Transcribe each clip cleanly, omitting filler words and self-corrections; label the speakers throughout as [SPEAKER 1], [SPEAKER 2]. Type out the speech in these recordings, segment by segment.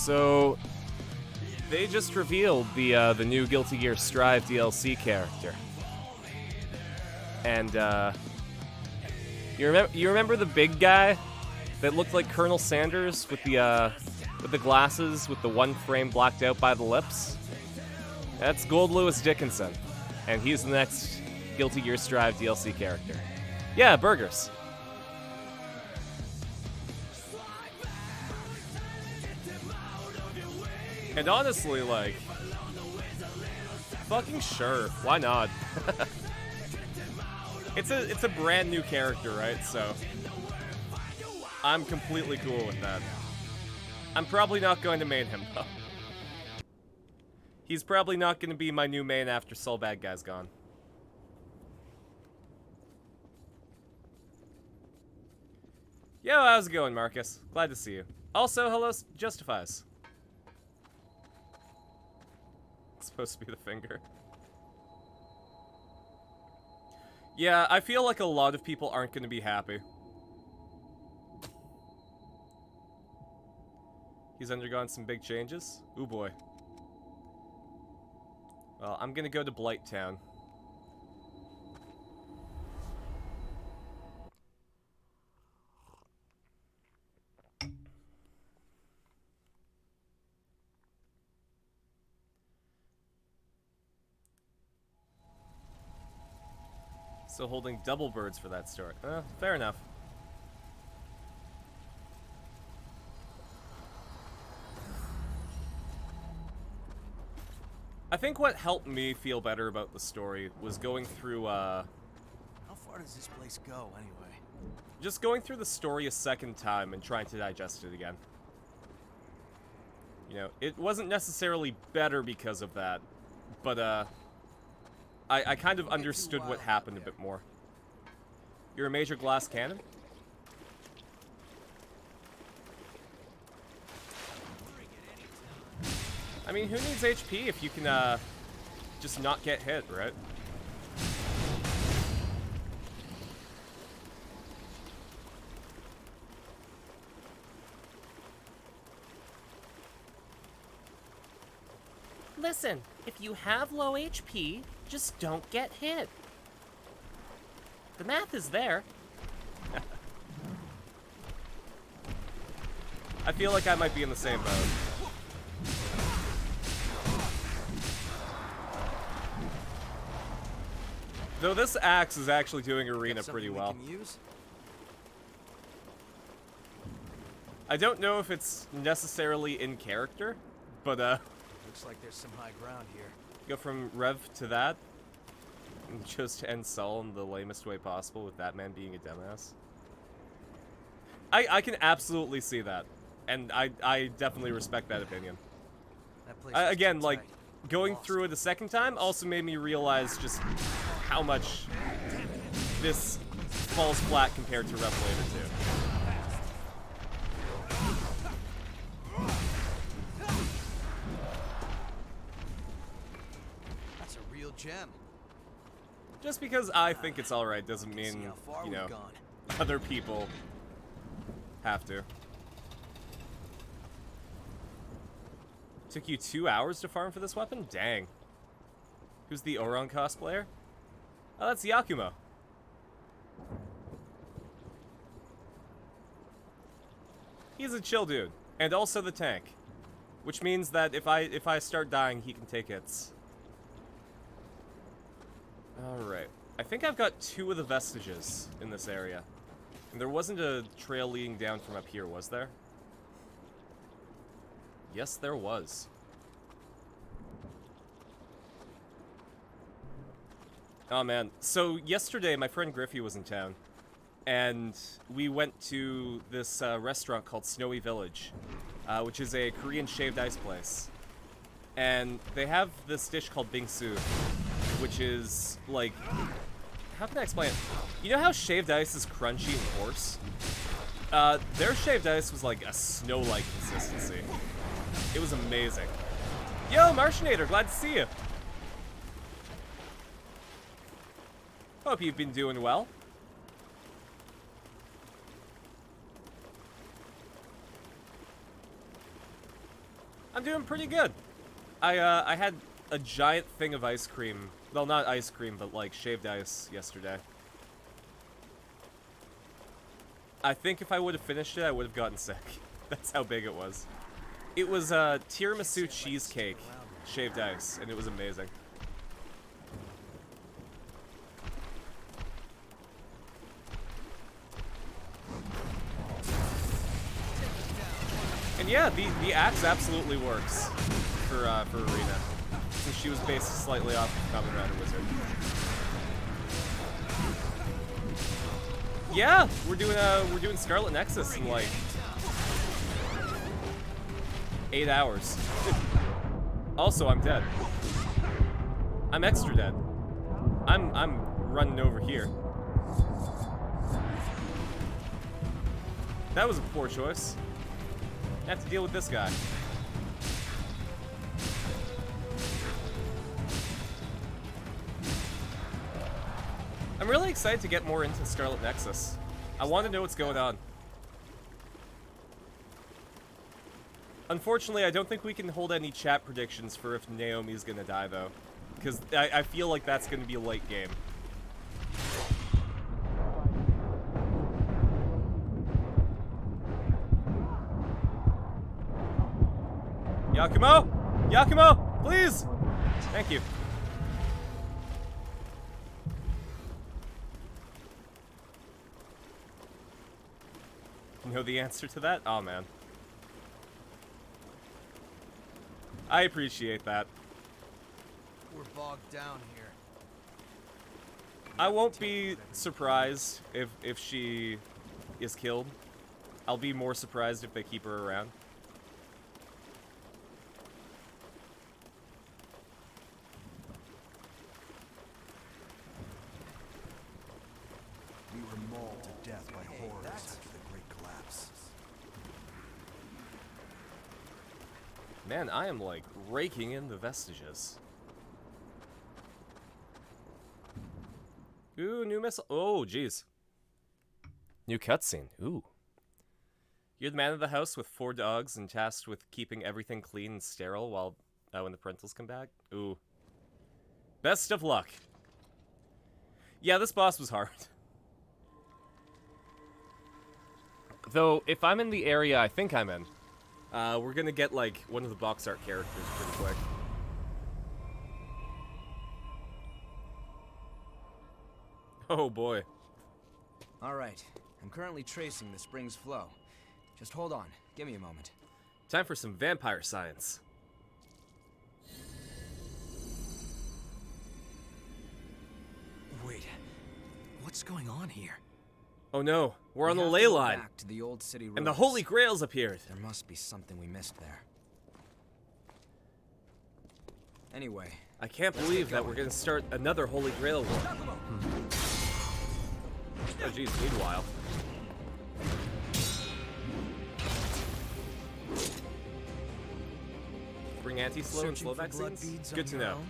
[SPEAKER 1] So they just revealed the new Guilty Gear Strive DLC character, and you remember the big guy that looked like Colonel Sanders with the glasses with the one frame blacked out by the lips? That's Gold Lewis Dickinson, and he's the next Guilty Gear Strive DLC character. Yeah, burgers. And honestly, like, fucking sure, why not? It's a brand new character, right? So I'm completely cool with that. I'm probably not going to main him though. He's probably not going to be my new main after Soul Bad Guy's gone. Yo, how's it going, Marcus? Glad to see you. Also, hello, Justifies. It's supposed to be the finger. Yeah, I feel like a lot of people aren't going to be happy. He's undergone some big changes. Ooh boy. Well, I'm gonna go to Blight Town. So holding double birds for that story. Fair enough. I think what helped me feel better about the story was going through,
[SPEAKER 2] How far does this place go, anyway?
[SPEAKER 1] just going through the story a second time and trying to digest it again. You know, it wasn't necessarily better because of that, but, I kind of understood what happened a bit more. You're a major glass cannon? I mean, who needs HP if you can, just not get hit, right? Listen, if you have low HP, just don't get hit. The math is there. I feel like I might be in the same boat. Though this axe is actually doing Erina pretty well. I don't know if it's necessarily in character, but
[SPEAKER 2] looks like there's some high ground here.
[SPEAKER 1] Go from Rev to that, and just end Sol in the lamest way possible with that man being a dumbass. I can absolutely see that, and I definitely respect that opinion. Again, like, going through it a second time also made me realize just how much this falls flat compared to Revelator 2.
[SPEAKER 2] That's a real gem.
[SPEAKER 1] Just because I think it's alright doesn't mean, you know, other people have to. Took you 2 hours to farm for this weapon? Dang. Who's the Oron cosplayer? Oh, that's Yakumo. He's a chill dude, and also the tank, which means that if I start dying, he can take hits. All right, I think I've got 2 of the vestiges in this area, and there wasn't a trail leading down from up here, was there? Yes, there was. Oh man, so yesterday my friend Griffey was in town, and we went to this restaurant called Snowy Village, which is a Korean shaved ice place. And they have this dish called bingsu, which is like, how can I explain it? You know how shaved ice is crunchy and coarse? Their shaved ice was like a snow-like consistency. It was amazing. Yo, Martianator, glad to see you. Hope you've been doing well. doing pretty good. I had a giant thing of ice cream. Well, not ice cream, but like shaved ice yesterday. I think if I would have finished it, I would have gotten sick. That's how big it was. It was a tiramisu cheesecake, shaved ice, and it was amazing. And yeah, the axe absolutely works for Erina, since she was based slightly off of Kamen Rider Wizard. Yeah, we're doing Scarlet Nexus in like 8 hours. Also, I'm dead. I'm extra dead. I'm running over here. That was a poor choice. I have to deal with this guy. I'm really excited to get more into Scarlet Nexus. I want to know what's going on. Unfortunately, I don't think we can hold any chat predictions for if Naomi's gonna die, though. Because I feel like that's gonna be late game. Yakumo! Yakumo! Please! Thank you. You know the answer to that? Oh, man. I appreciate that.
[SPEAKER 2] We're bogged down here.
[SPEAKER 1] I won't be surprised if she is killed. I'll be more surprised if they keep her around.
[SPEAKER 3] We were mauled to death by horrors after the Great Collapse.
[SPEAKER 1] Man, I am like raking in the vestiges. Ooh, new missile. Oh, jeez. New cutscene. Ooh. You're the man of the house with 4 dogs and tasked with keeping everything clean and sterile while when the parentals come back. Ooh. Best of luck. Yeah, this boss was hard. Though, if I'm in the area I think I'm in, we're gonna get, like, one of the box art characters pretty quick. Oh, boy.
[SPEAKER 4] Alright, I'm currently tracing the spring's flow. Just hold on, give me a moment.
[SPEAKER 1] Time for some vampire science.
[SPEAKER 2] Wait, what's going on here?
[SPEAKER 1] Oh no, we're on
[SPEAKER 4] We
[SPEAKER 1] the
[SPEAKER 4] have
[SPEAKER 1] ley
[SPEAKER 4] to go
[SPEAKER 1] line,
[SPEAKER 4] back to the old city
[SPEAKER 1] and the
[SPEAKER 4] roads.
[SPEAKER 1] Holy Grail's appeared.
[SPEAKER 4] There must be something we missed there. Anyway,
[SPEAKER 1] I can't believe that we're gonna start another Holy Grail war. Oh geez, meanwhile. Bring anti-slow and
[SPEAKER 2] Searching
[SPEAKER 1] slow
[SPEAKER 2] for blood
[SPEAKER 1] vaccines?
[SPEAKER 2] beads
[SPEAKER 1] Good
[SPEAKER 2] on
[SPEAKER 1] to
[SPEAKER 2] your
[SPEAKER 1] know.
[SPEAKER 2] own?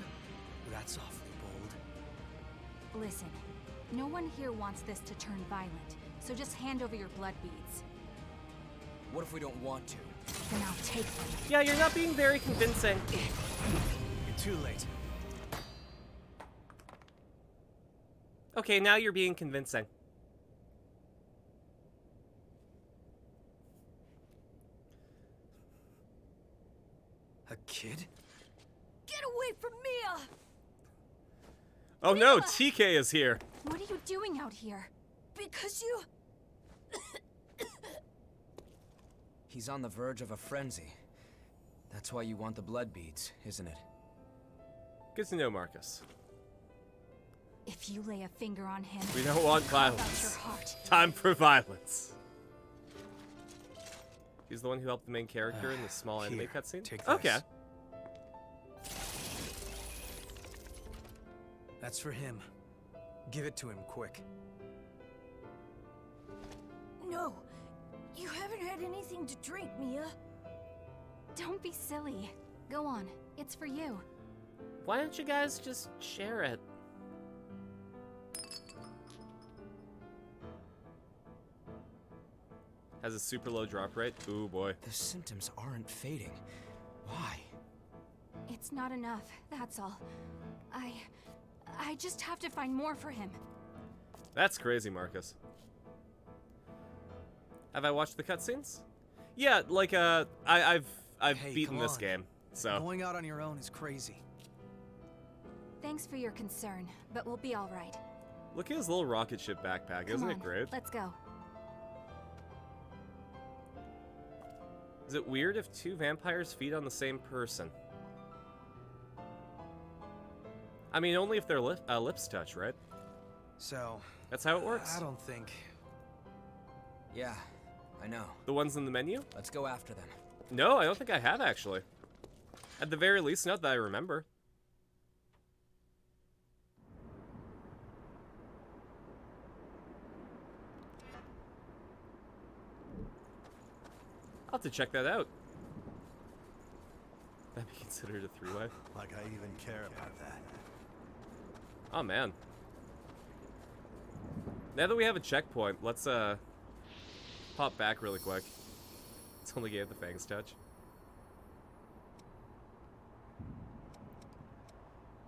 [SPEAKER 2] That's awfully bold.
[SPEAKER 5] Listen, no one here wants this to turn violent, so just hand over your blood beads.
[SPEAKER 4] what if we don't want to?
[SPEAKER 5] Then I'll take them.
[SPEAKER 1] Yeah, you're not being very convincing.
[SPEAKER 2] You're too late.
[SPEAKER 1] Okay, now you're being convincing.
[SPEAKER 2] A kid?
[SPEAKER 5] Get away from Mia!
[SPEAKER 1] Oh no, TK is here.
[SPEAKER 5] What are you doing out here?
[SPEAKER 6] Because you...
[SPEAKER 4] He's on the verge of a frenzy. That's why you want the blood beads, isn't it?
[SPEAKER 1] Good to know, Marcus.
[SPEAKER 5] If you lay a finger on him,
[SPEAKER 1] We don't want
[SPEAKER 5] carve out
[SPEAKER 1] violence.
[SPEAKER 5] your heart.
[SPEAKER 1] Time for violence. He's the one who helped the main character in the small anime
[SPEAKER 2] Here,
[SPEAKER 1] cutscene?
[SPEAKER 2] take this.
[SPEAKER 1] Okay.
[SPEAKER 2] That's for him. Give it to him quick.
[SPEAKER 6] No. You haven't had anything to drink, Mia.
[SPEAKER 5] Don't be silly. Go on. It's for you.
[SPEAKER 1] Why don't you guys just share it? Has a super low drop rate? Ooh boy.
[SPEAKER 4] The symptoms aren't fading. Why?
[SPEAKER 5] It's not enough, that's all. I just have to find more for him.
[SPEAKER 1] That's crazy, Marcus. Have I watched the cutscenes? Yeah, like I've
[SPEAKER 2] Hey,
[SPEAKER 1] beaten
[SPEAKER 2] come
[SPEAKER 1] this
[SPEAKER 2] on.
[SPEAKER 1] game, so
[SPEAKER 2] Going out on your own is crazy.
[SPEAKER 5] Thanks for your concern, but we'll be all right.
[SPEAKER 1] look at his little rocket ship backpack.
[SPEAKER 5] Come
[SPEAKER 1] Isn't
[SPEAKER 5] on,
[SPEAKER 1] it great?
[SPEAKER 5] let's go.
[SPEAKER 1] Is it weird if two vampires feed on the same person? I mean, only if their lips touch, right?
[SPEAKER 2] So,
[SPEAKER 1] That's how it works.
[SPEAKER 2] I don't think...
[SPEAKER 4] Yeah, I know.
[SPEAKER 1] The ones in the menu?
[SPEAKER 4] Let's go after them.
[SPEAKER 1] No, I don't think I have, actually. At the very least, not that I remember. I'll have to check that out. That'd be considered a three-way.
[SPEAKER 3] Like I even care about that.
[SPEAKER 1] Oh, man. Now that we have a checkpoint, let's, pop back really quick. It's only gave the fangs touch.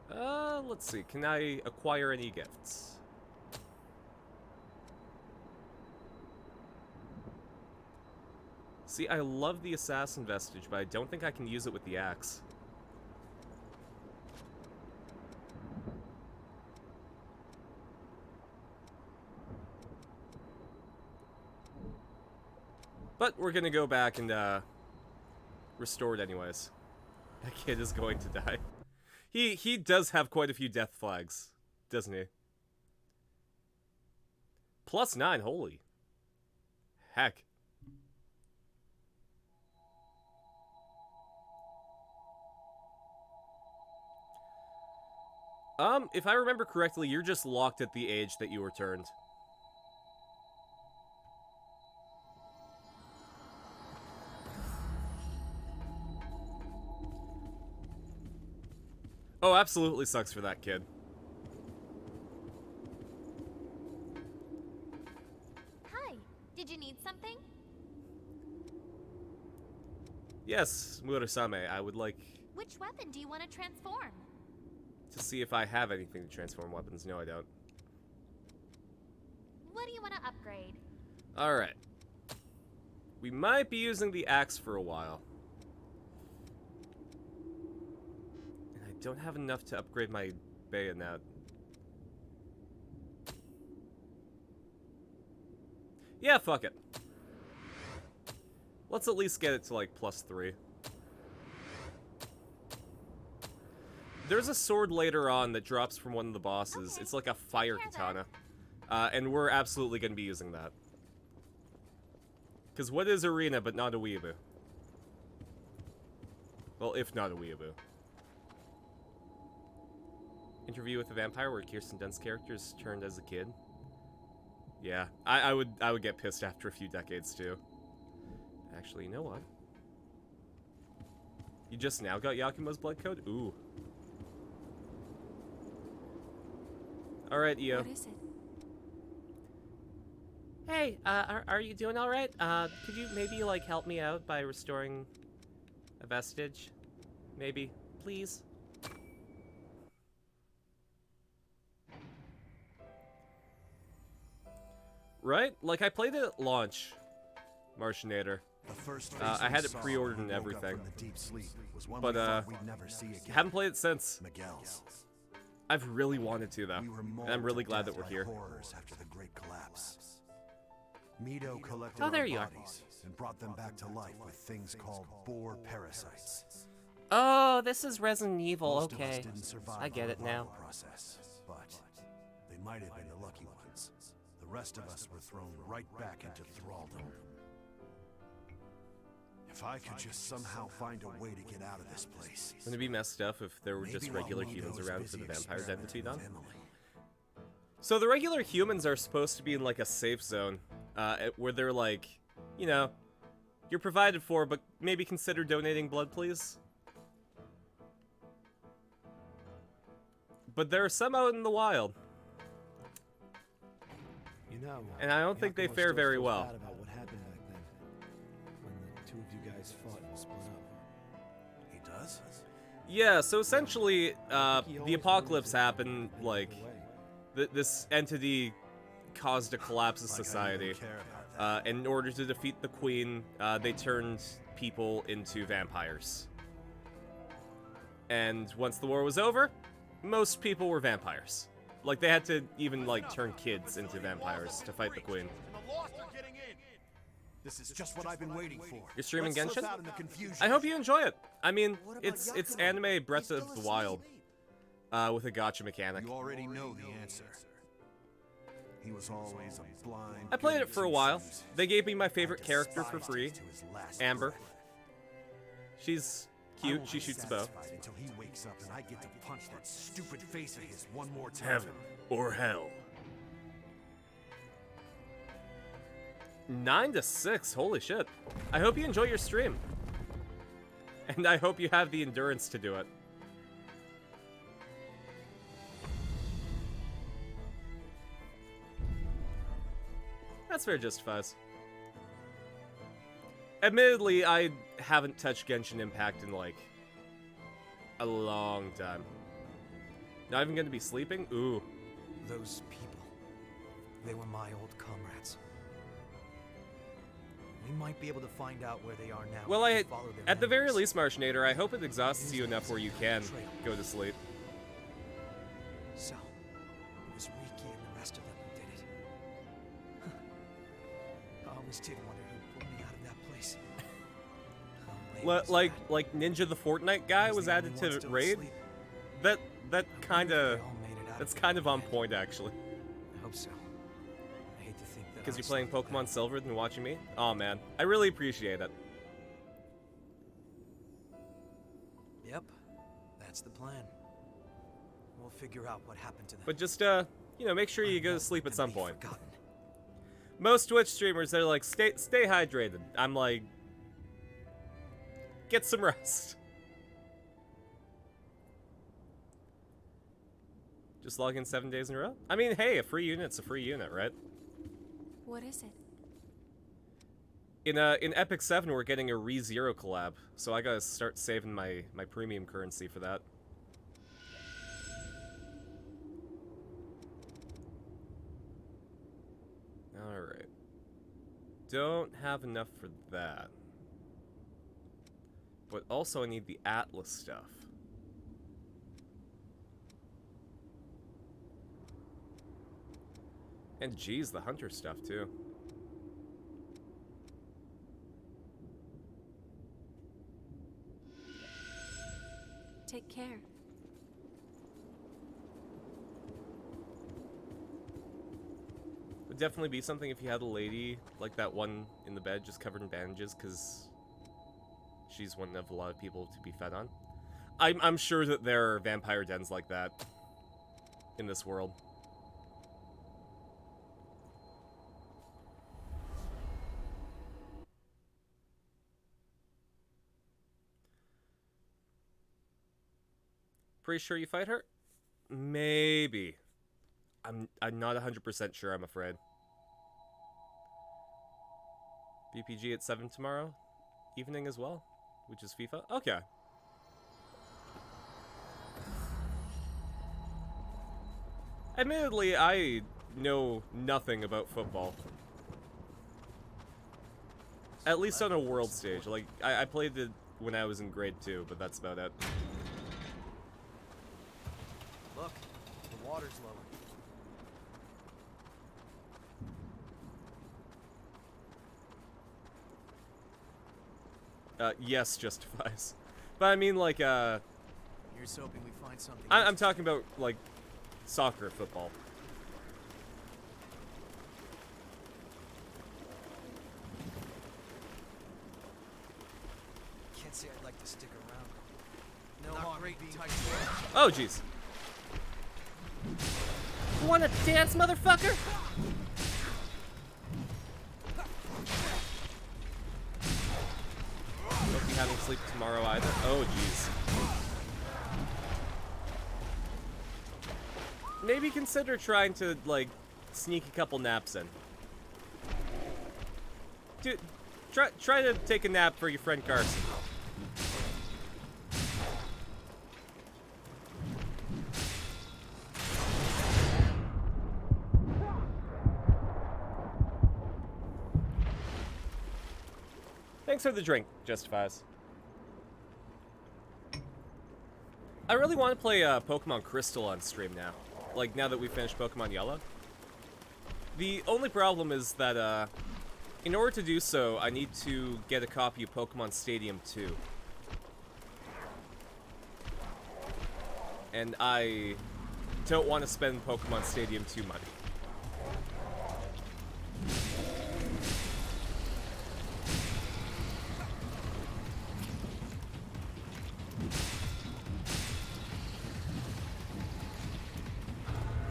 [SPEAKER 1] Let's see. Can I acquire any gifts? See, I love the assassin vestige, but I don't think I can use it with the axe. But we're gonna go back and, restore it anyways. That kid is going to die. He does have quite a few death flags, doesn't he? +9, holy. Heck. If I remember correctly, you're just locked at the age that you were turned. Oh, absolutely sucks for that kid.
[SPEAKER 7] Hi, did you need something?
[SPEAKER 1] Yes, Murasame, I would like
[SPEAKER 7] Which weapon do you want to transform?
[SPEAKER 1] to see if I have anything to transform weapons. No, I don't.
[SPEAKER 7] What do you want to upgrade?
[SPEAKER 1] Alright. We might be using the axe for a while. And I don't have enough to upgrade my bayonet. Yeah, fuck it. Let's at least get it to, like, +3. There's a sword later on that drops from one of the bosses.
[SPEAKER 7] Okay,
[SPEAKER 1] It's like a fire
[SPEAKER 7] take care
[SPEAKER 1] katana. And we're absolutely going to be using that. Because what is Erina but not a weeaboo? Well, if not a weeaboo. Interview with a Vampire where Kirsten Dunst's character is turned as a kid. Yeah, I would get pissed after a few decades too. Actually, you know what? You just now got Yakumo's blood code? Ooh. Alright, Io.
[SPEAKER 5] What is it?
[SPEAKER 1] Hey, are you doing alright? Could you maybe, like, help me out by restoring a vestige? Maybe? Please? Right? Like, I played it at launch, Martianator.
[SPEAKER 3] The first
[SPEAKER 1] I had it pre-ordered and everything. But, haven't played it since.
[SPEAKER 3] Miguel's.
[SPEAKER 1] I've really wanted to, though.
[SPEAKER 3] We were
[SPEAKER 1] And I'm really glad that we're here.
[SPEAKER 3] Horrors after the great collapse. Mito collected
[SPEAKER 1] Oh, there
[SPEAKER 3] our
[SPEAKER 1] you are.
[SPEAKER 3] bodies and brought them back to life with things called boar parasites.
[SPEAKER 1] Oh, this is Resident Evil,
[SPEAKER 3] Most of us didn't survive
[SPEAKER 1] I get
[SPEAKER 3] the
[SPEAKER 1] it now.
[SPEAKER 3] revival process, but they might have been the lucky ones. The rest of us were thrown right back into thraldom. If I could just somehow find a way to get out of this place.
[SPEAKER 1] Wouldn't it be messed up if there were
[SPEAKER 3] Maybe
[SPEAKER 1] just
[SPEAKER 3] while
[SPEAKER 1] regular
[SPEAKER 3] Mito
[SPEAKER 1] humans
[SPEAKER 3] was
[SPEAKER 1] around
[SPEAKER 3] busy
[SPEAKER 1] for the vampires to
[SPEAKER 3] experimenting
[SPEAKER 1] feed on?
[SPEAKER 3] with Emily.
[SPEAKER 1] So the regular humans are supposed to be in, like, a safe zone, where they're like, you know, you're provided for, but maybe consider donating blood, please? But there are some out in the wild,
[SPEAKER 8] You know,
[SPEAKER 1] and I don't think they
[SPEAKER 8] Yakumo
[SPEAKER 1] fare
[SPEAKER 8] still
[SPEAKER 1] very
[SPEAKER 8] feels
[SPEAKER 1] well.
[SPEAKER 8] bad about what happened back then, when the two of you guys fought and split up.
[SPEAKER 3] was?
[SPEAKER 1] Yeah, so essentially, the apocalypse happened, like, this entity caused a collapse of
[SPEAKER 3] Like I even
[SPEAKER 1] society.
[SPEAKER 3] care about that.
[SPEAKER 1] And in order to defeat the queen, they turned people into vampires. And once the war was over, most people were vampires. Like, they had to even, like, turn kids into vampires to fight the queen.
[SPEAKER 3] This is just what I've been waiting for.
[SPEAKER 1] You're streaming
[SPEAKER 3] Let's slip
[SPEAKER 1] Genshin?
[SPEAKER 3] out in the confusion.
[SPEAKER 1] I hope you enjoy it. I mean,
[SPEAKER 3] What about
[SPEAKER 1] it's
[SPEAKER 3] Yakuza?
[SPEAKER 1] anime Breath
[SPEAKER 3] He's
[SPEAKER 1] of
[SPEAKER 3] still
[SPEAKER 1] the Wild,
[SPEAKER 3] asleep.
[SPEAKER 1] with a gacha mechanic.
[SPEAKER 3] You already know the answer. He was always a blind.
[SPEAKER 1] I played it for a while.
[SPEAKER 3] goose.
[SPEAKER 1] They gave me my
[SPEAKER 3] I
[SPEAKER 1] favorite character for
[SPEAKER 3] despised
[SPEAKER 1] free,
[SPEAKER 3] him to his last
[SPEAKER 1] Amber.
[SPEAKER 3] breath.
[SPEAKER 1] She's
[SPEAKER 3] I
[SPEAKER 1] cute,
[SPEAKER 3] won't
[SPEAKER 1] she
[SPEAKER 3] be
[SPEAKER 1] shoots a bow.
[SPEAKER 3] satisfied until he wakes up and I get to punch that stupid face of his one more time.
[SPEAKER 1] Heaven or hell. 9 to 6, holy shit. I hope you enjoy your stream. And I hope you have the endurance to do it. That's fair justifies. Admittedly, I haven't touched Genshin Impact in, like, a long time. Not even gonna be sleeping? Ooh.
[SPEAKER 2] Those people. They were my old comrades. We might be able to find out where they are now.
[SPEAKER 1] Well,
[SPEAKER 2] if we follow their
[SPEAKER 1] at the very
[SPEAKER 2] memories.
[SPEAKER 1] least, Marshnader, I hope it exhausts you enough where you can go to sleep.
[SPEAKER 2] So, it was Riki and the rest of them who did it. I always did wonder who pulled me out of that place. How lame was
[SPEAKER 1] Like
[SPEAKER 2] that?
[SPEAKER 1] Ninja the Fortnite guy
[SPEAKER 2] He's
[SPEAKER 1] was
[SPEAKER 2] the
[SPEAKER 1] added
[SPEAKER 2] only one
[SPEAKER 1] to
[SPEAKER 2] still
[SPEAKER 1] Raid.
[SPEAKER 2] asleep.
[SPEAKER 1] That
[SPEAKER 2] I wonder
[SPEAKER 1] kind
[SPEAKER 2] if
[SPEAKER 1] of
[SPEAKER 2] they all made it out
[SPEAKER 1] that's
[SPEAKER 2] of
[SPEAKER 1] kind of on
[SPEAKER 2] bed.
[SPEAKER 1] point actually.
[SPEAKER 2] I hope so. I hate to think that
[SPEAKER 1] Because
[SPEAKER 2] I
[SPEAKER 1] you're playing
[SPEAKER 2] slept
[SPEAKER 1] Pokemon
[SPEAKER 2] that.
[SPEAKER 1] Silver than watching me. Oh man, I really appreciate it.
[SPEAKER 2] Yep, that's the plan. We'll figure out what happened to them.
[SPEAKER 1] But just make sure you
[SPEAKER 2] I
[SPEAKER 1] go to
[SPEAKER 2] won't
[SPEAKER 1] sleep
[SPEAKER 2] let
[SPEAKER 1] at
[SPEAKER 2] them
[SPEAKER 1] some
[SPEAKER 2] be
[SPEAKER 1] point.
[SPEAKER 2] forgotten.
[SPEAKER 1] Most Twitch streamers, they're like, stay hydrated. I'm like, get some rest. Just log in 7 days in a row? I mean, hey, a free unit's a free unit, right?
[SPEAKER 5] What is it?
[SPEAKER 1] In Epic 7, we're getting a ReZero collab, so I gotta start saving my premium currency for that. Alright. Don't have enough for that. But also I need the Atlas stuff. And geez, the Hunter stuff too.
[SPEAKER 5] Take care.
[SPEAKER 1] Would definitely be something if you had a lady like that one in the bed just covered in bandages, because she's one of a lot of people to be fed on. I'm sure that there are vampire dens like that in this world. Pretty sure you fight her? Maybe. I'm not 100% sure, I'm afraid. BPG at 7 tomorrow evening as well, which is FIFA. Okay. Admittedly, I know nothing about football. At least on a world stage. Like, I played it when I was in grade 2, but that's about it.
[SPEAKER 2] Look, the water's lower.
[SPEAKER 1] Yes, justifies. But I mean, like,
[SPEAKER 2] Here's hoping we find something.
[SPEAKER 1] I'm talking about, like, soccer football.
[SPEAKER 2] Can't say I'd like to stick around. No harm being tight.
[SPEAKER 1] Oh, jeez. Wanna dance, motherfucker? Won't be having sleep tomorrow either. Oh, jeez. Maybe consider trying to, like, sneak a couple naps in. Dude, try to take a nap for your friend Carson. Thanks for the drink, Justifies. I really want to play Pokemon Crystal on stream now. Like, now that we finished Pokemon Yellow. The only problem is that, in order to do so, I need to get a copy of Pokemon Stadium 2. And I don't want to spend Pokemon Stadium 2 money.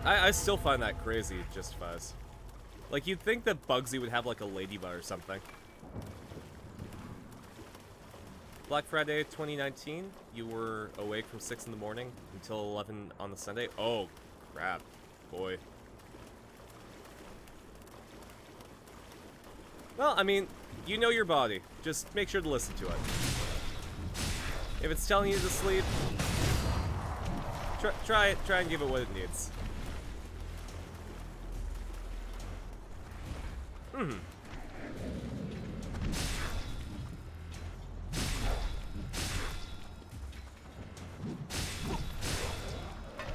[SPEAKER 1] I still find that crazy, Justifies. Like, you'd think that Bugsy would have, like, a ladybug or something. Black Friday 2019, you were awake from 6 in the morning until 11 on the Sunday? Oh, crap. Boy. Well, I mean, you know your body. Just make sure to listen to it. If it's telling you to sleep, try and give it what it needs.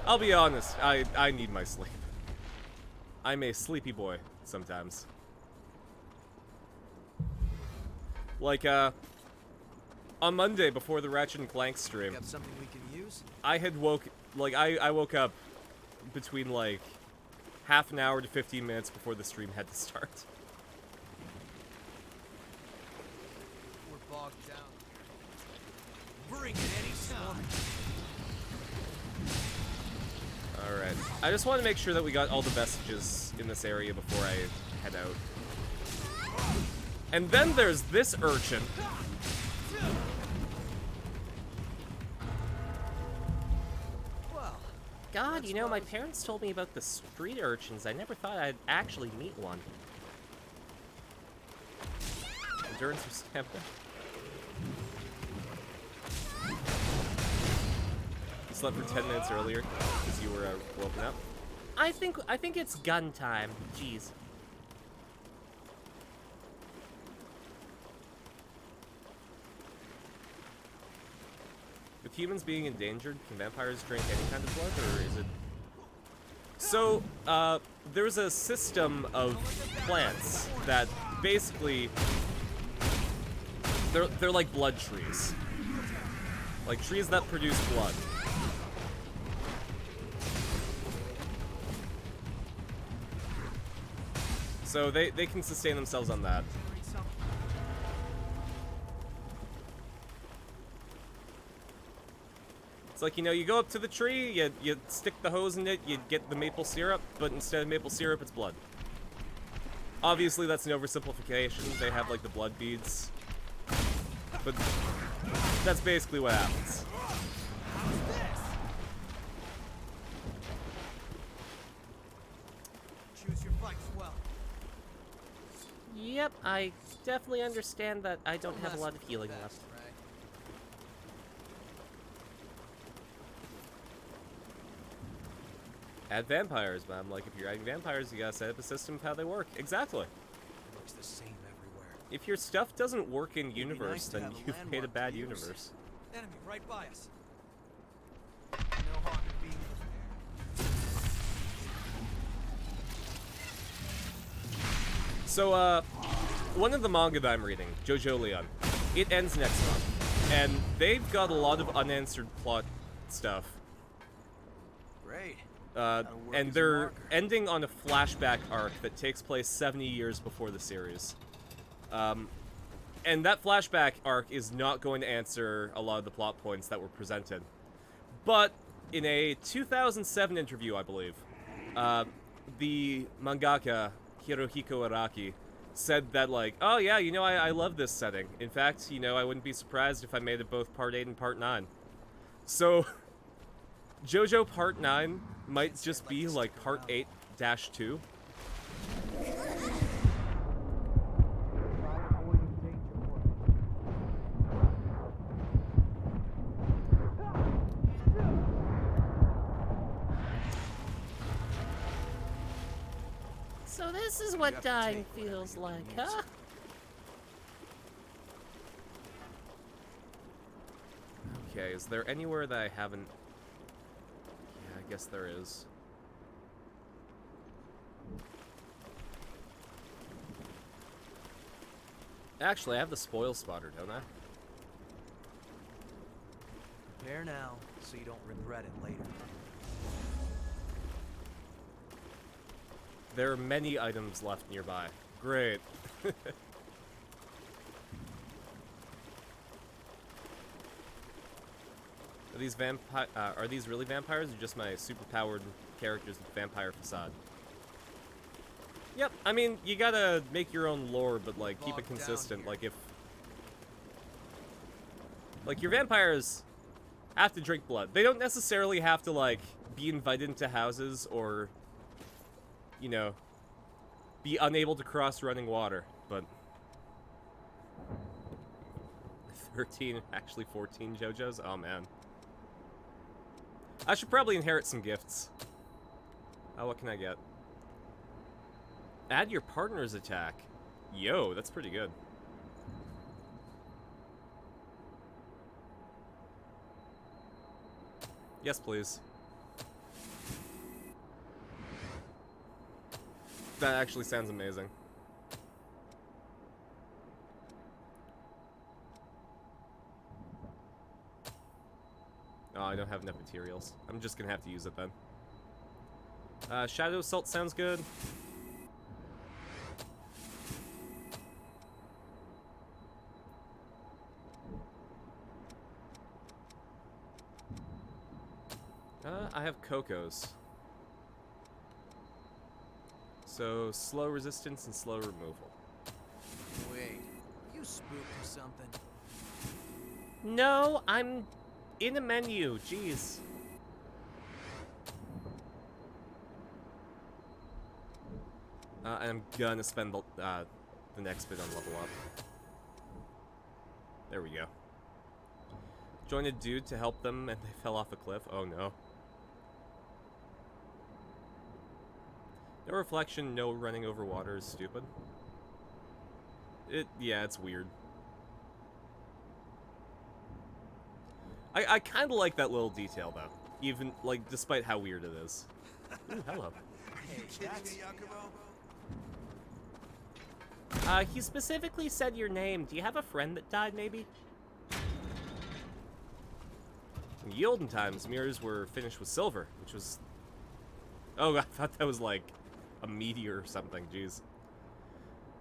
[SPEAKER 1] I'll be honest, I need my sleep. I'm a sleepy boy sometimes. Like, on Monday before the Ratchet and Clank stream,
[SPEAKER 2] Got something we can use?
[SPEAKER 1] I woke up between, like, half an hour to 15 minutes before the stream had to start.
[SPEAKER 2] We're bogged down. Bring it anytime.
[SPEAKER 1] Alright. I just want to make sure that we got all the vestiges in this area before I head out. And then there's this urchin.
[SPEAKER 2] Well,
[SPEAKER 1] God, you know, my parents told me about the street urchins. I never thought I'd actually meet one. Endurance or stamina? You slept for 10 minutes earlier because you were woken up. I think it's gun time. Jeez. With humans being endangered, can vampires drink any kind of blood, or is it... So, there's a system of plants that basically... They're like blood trees. Like trees that produce blood. So they can sustain themselves on that. It's like, you know, you go up to the tree, you stick the hose in it, you get the maple syrup, but instead of maple syrup, it's blood. Obviously, that's an oversimplification. They have, like, the blood beads. But that's basically what happens.
[SPEAKER 2] choose your fights well.
[SPEAKER 1] Yep, I definitely understand that I don't have a lot of healing left.
[SPEAKER 2] Right?
[SPEAKER 1] Add vampires, but I'm like, if you're adding vampires, you gotta set up a system of how they work. Exactly.
[SPEAKER 2] It looks the same everywhere.
[SPEAKER 1] If your stuff doesn't work in universe,
[SPEAKER 2] nice to
[SPEAKER 1] then
[SPEAKER 2] have a
[SPEAKER 1] you've made a
[SPEAKER 2] landmark
[SPEAKER 1] bad
[SPEAKER 2] to use.
[SPEAKER 1] universe.
[SPEAKER 2] Enemy right by us. No harm in being prepared.
[SPEAKER 1] So, one of the manga that I'm reading, JoJo Leon, it ends next month. And they've got a lot of unanswered plot stuff.
[SPEAKER 2] Great.
[SPEAKER 1] And
[SPEAKER 2] as a
[SPEAKER 1] they're
[SPEAKER 2] marker.
[SPEAKER 1] ending on a flashback arc that takes place 70 years before the series. And that flashback arc is not going to answer a lot of the plot points that were presented. But in a 2007 interview, I believe, the mangaka Hirohiko Araki said that, like, oh yeah, you know, I love this setting. In fact, you know, I wouldn't be surprised if I made it both Part 8 and Part 9. So, JoJo Part 9 might just be, like, Part 8-2. So this is what dying feels like, huh? Okay, is there anywhere that I haven't... Yeah, I guess there is. Actually, I have the spoil spotter, don't I?
[SPEAKER 2] Prepare now, so you don't regret it later.
[SPEAKER 1] There are many items left nearby. Great. Are these are these really vampires or just my super-powered characters with vampire facade? Yep, I mean, you gotta make your own lore, but, like, keep it consistent. Like, if... Like, your vampires have to drink blood. They don't necessarily have to, like, be invited into houses or, you know, be unable to cross running water, but... 13, actually 14 JoJo's? Oh, man. I should probably inherit some gifts. Oh, what can I get? Add your partner's attack. Yo, that's pretty good. Yes, please. That actually sounds amazing. Oh, I don't have enough materials. I'm just gonna have to use it then. Shadow Assault sounds good. I have Coco's. So, slow resistance and slow removal.
[SPEAKER 2] Wait, you spooked or something?
[SPEAKER 1] No, I'm in a menu. Jeez. And I'm gonna spend the next bit on level up. There we go. Joined a dude to help them and they fell off a cliff. Oh no. No reflection, no running over water is stupid. Yeah, it's weird. I kind of like that little detail, though. Even, like, despite how weird it is. Ooh, hello.
[SPEAKER 3] Hey, that's...
[SPEAKER 1] He specifically said your name. Do you have a friend that died, maybe? In the olden times, mirrors were finished with silver, which was... Oh, I thought that was, like, a meteor or something. Jeez.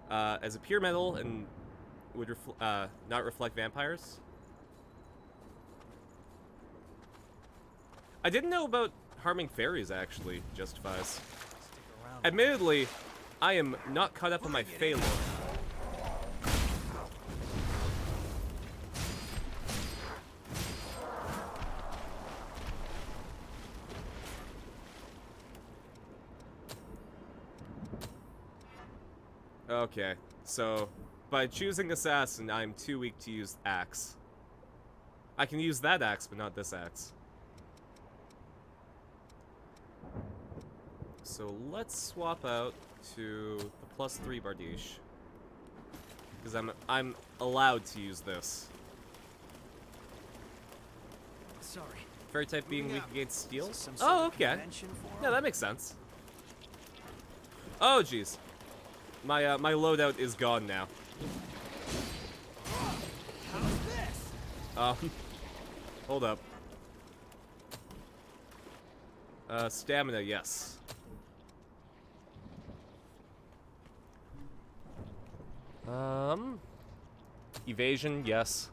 [SPEAKER 1] As a pure metal and would not reflect vampires. I didn't know about harming fairies, actually, justifies. Admittedly, I am not caught up on my failure. Okay, so by choosing Assassin, I'm too weak to use Axe. I can use that axe, but not this axe. So let's swap out to the +3 Bardiche. Because I'm allowed to use this.
[SPEAKER 2] Sorry.
[SPEAKER 1] Fairy type being weak against steel?
[SPEAKER 2] Some sort
[SPEAKER 1] Oh,
[SPEAKER 2] of
[SPEAKER 1] okay.
[SPEAKER 2] convention for
[SPEAKER 1] Yeah, that makes sense. Oh, jeez. My loadout is gone now.
[SPEAKER 2] How's this?
[SPEAKER 1] Hold up. Stamina, yes. Evasion, yes.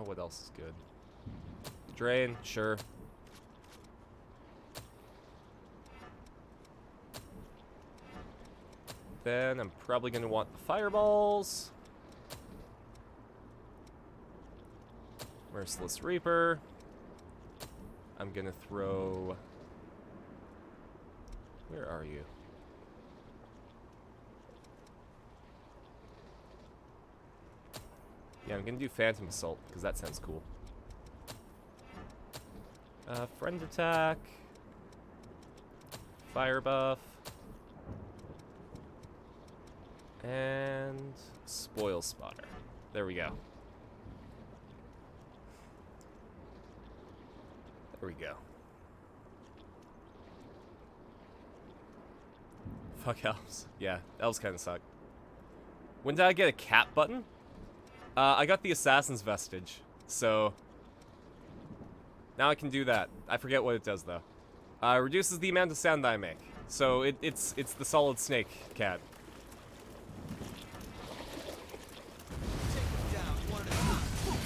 [SPEAKER 1] What else is good? Drain, sure. Then I'm probably gonna want the fireballs. Merciless Reaper. I'm gonna throw... Where are you? Yeah, I'm gonna do Phantom Assault, because that sounds cool. Friend attack. Fire buff. And spoil spotter. There we go. There we go. Fuck elves. Yeah, elves kind of suck. When did I get a cat button? I got the assassin's vestige, so now I can do that. I forget what it does though. Reduces the amount of sound that I make. So it's the solid snake cat.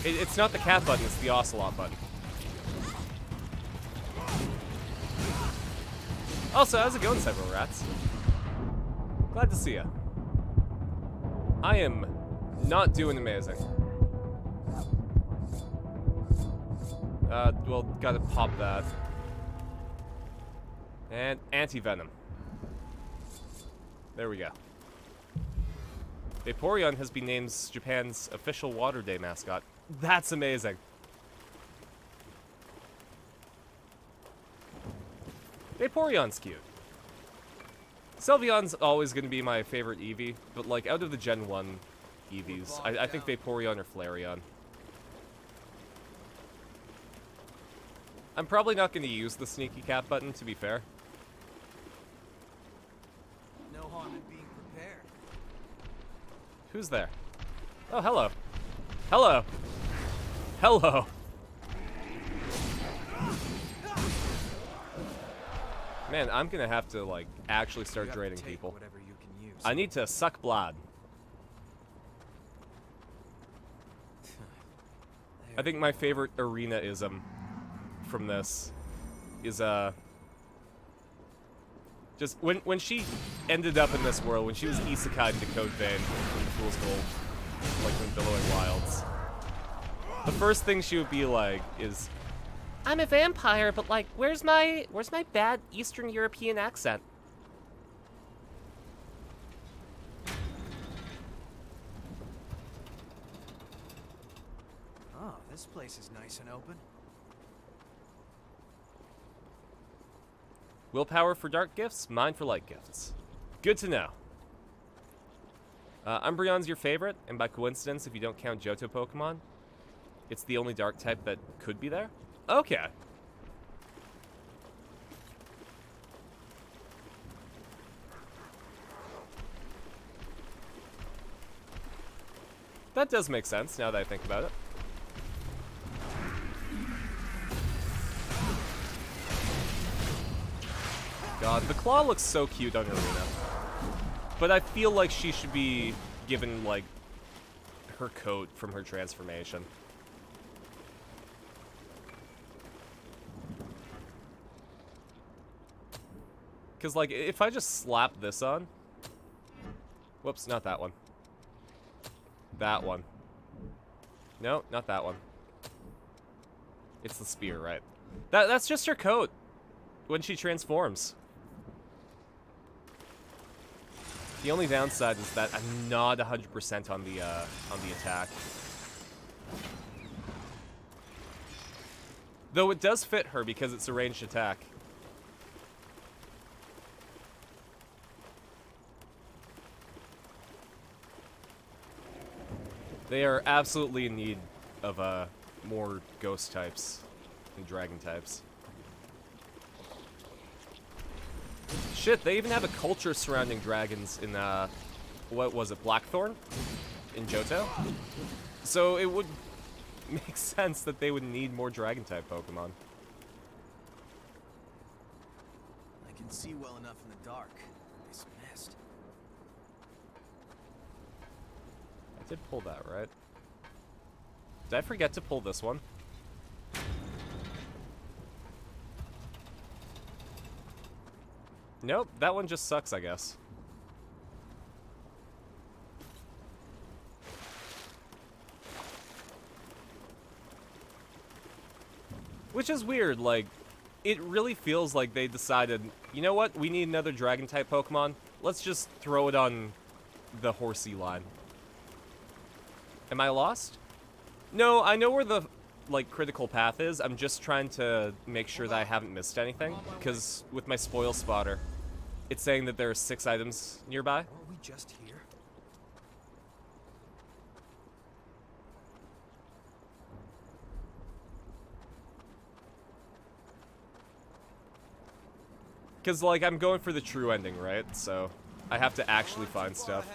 [SPEAKER 1] It's not the cat button, it's the ocelot button. Also, how's it going, several rats? Glad to see ya. I am not doing amazing. Well, gotta pop that. And anti-venom. There we go. Vaporeon has been named Japan's official Water Day mascot. That's amazing. Vaporeon's cute. Sylveon's always going to be my favorite Eevee, but like out of the Gen 1 Eevees, I think Vaporeon or Flareon. I'm probably not going to use the sneaky cat button, to be fair.
[SPEAKER 2] No harm in being prepared.
[SPEAKER 1] Who's there? Oh, hello. Hello. Hello. Man, I'm gonna have to, like, actually start draining people.
[SPEAKER 2] You can use.
[SPEAKER 1] I need to suck blood. I think my favorite Erina-ism from this is, just, when she ended up in this world, when she was isekai'd to Code Vein from the Fool's Gold, like from Billowing Wilds, the first thing she would be like is, I'm a vampire, but like, where's my bad Eastern European accent?
[SPEAKER 2] Oh, this place is nice and open.
[SPEAKER 1] Willpower for dark gifts, mine for light gifts. Good to know. Umbreon's your favorite, and by coincidence, if you don't count Johto Pokemon, it's the only dark type that could be there? Okay. That does make sense, now that I think about it. God, the claw looks so cute on Erina. But I feel like she should be given, like, her coat from her transformation. Because, like, if I just slap this on... Whoops, not that one. That one. No, not that one. It's the spear, right? That's just her coat when she transforms. The only downside is that I'm not 100% on the attack. Though it does fit her because it's a ranged attack. They are absolutely in need of more ghost types and dragon types. Shit, they even have a culture surrounding dragons in, what was it, Blackthorn? In Johto? So it would make sense that they would need more dragon-type Pokemon.
[SPEAKER 2] I can see well enough in the dark. This mist.
[SPEAKER 1] I did pull that, right? Did I forget to pull this one? Nope, that one just sucks, I guess. Which is weird, like, it really feels like they decided, you know what, we need another Dragon-type Pokemon, let's just throw it on the Horsey line. Am I lost? No, I know where the, like, critical path is, I'm just trying to make sure that I haven't missed anything, because with my spoil spotter, it's saying that there are 6 items nearby.
[SPEAKER 2] Weren't we just here?
[SPEAKER 1] Because, like, I'm going for the true ending, right? So, I have to actually find stuff.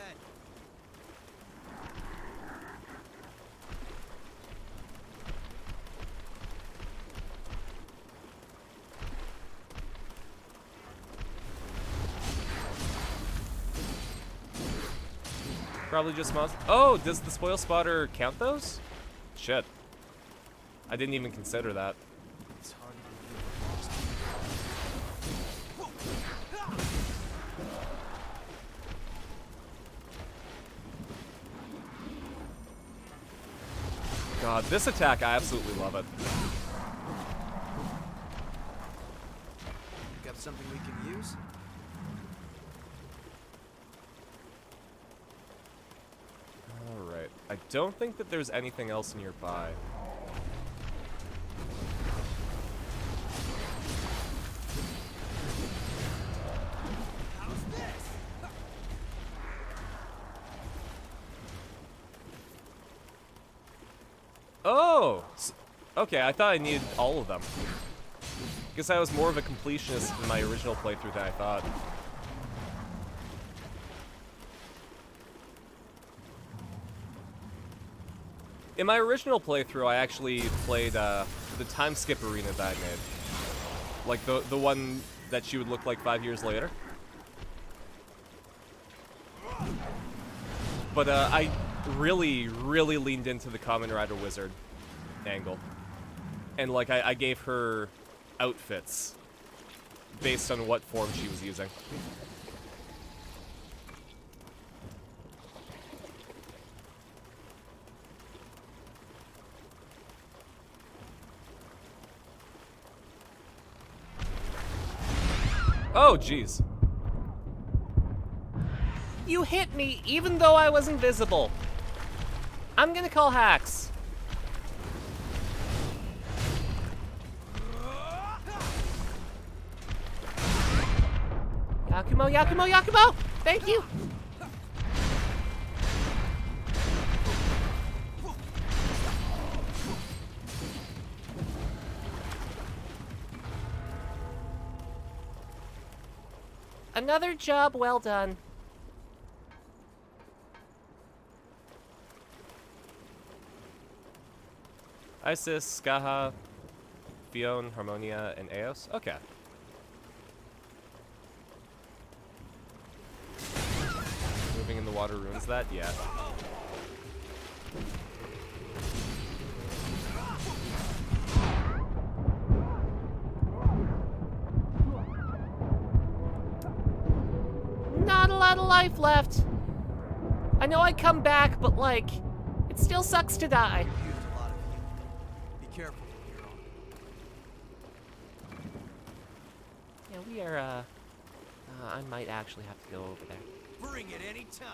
[SPEAKER 1] Probably just mouse. Oh, does the spoil spotter count those? Shit. I didn't even consider that.
[SPEAKER 2] It's hard to
[SPEAKER 1] God, this attack, I absolutely love it.
[SPEAKER 2] got something we can use?
[SPEAKER 1] Alright. I don't think that there's anything else nearby. Oh! Okay, I thought I needed all of them. Guess I was more of a completionist in my original playthrough than I thought. In my original playthrough, I actually played the time skip arena that I made. Like the one that she would look like 5 years later. But I really leaned into the Kamen Rider Wizard angle. And like I gave her outfits based on what form she was using. Oh, jeez. You hit me even though I was invisible. I'm gonna call hacks. Yakumo, Yakumo, Yakumo! Thank you! Another job well done. Isis, Skaha, Fion, Harmonia, and Eos? Okay. Moving in the water ruins that? Yeah. Not a lot of life left. I know I come back, but like, it still sucks to die.
[SPEAKER 2] Used a lot of healing. Be careful from here on.
[SPEAKER 1] Yeah, we are, I might actually have to go over there.
[SPEAKER 2] Bring it any time.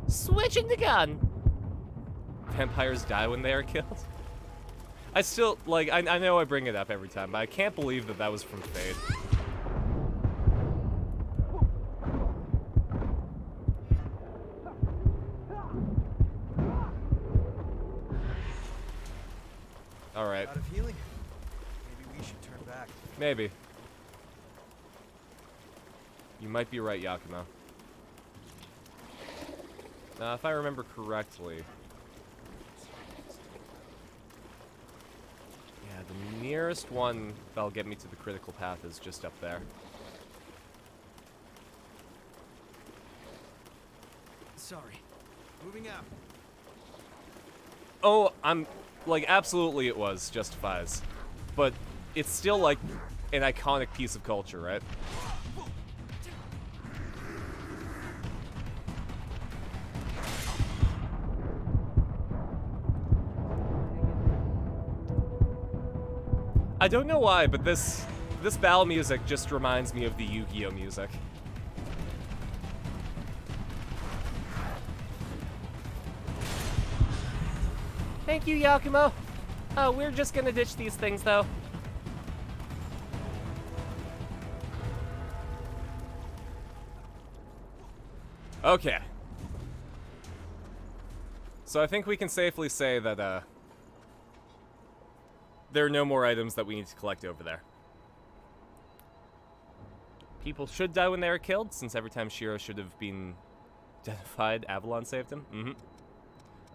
[SPEAKER 1] Switching the gun! Vampires die when they are killed? I still, like, I know I bring it up every time, but I can't believe that that was from Fate. Alright.
[SPEAKER 2] Out of healing? Maybe we should turn back.
[SPEAKER 1] Maybe. You might be right, Yakumo. If I remember correctly... Yeah, the nearest one that'll get me to the critical path is just up there.
[SPEAKER 2] Sorry. Moving out.
[SPEAKER 1] Oh, I'm... Like, absolutely it was, justifies. But it's still, like, an iconic piece of culture, right? I don't know why, but this battle music just reminds me of the Yu-Gi-Oh music. Thank you, Yakumo. Oh, we're just gonna ditch these things, though. Okay. So I think we can safely say that, there are no more items that we need to collect over there. People should die when they are killed, since every time Shiro should have been identified, Avalon saved him. Mm-hmm.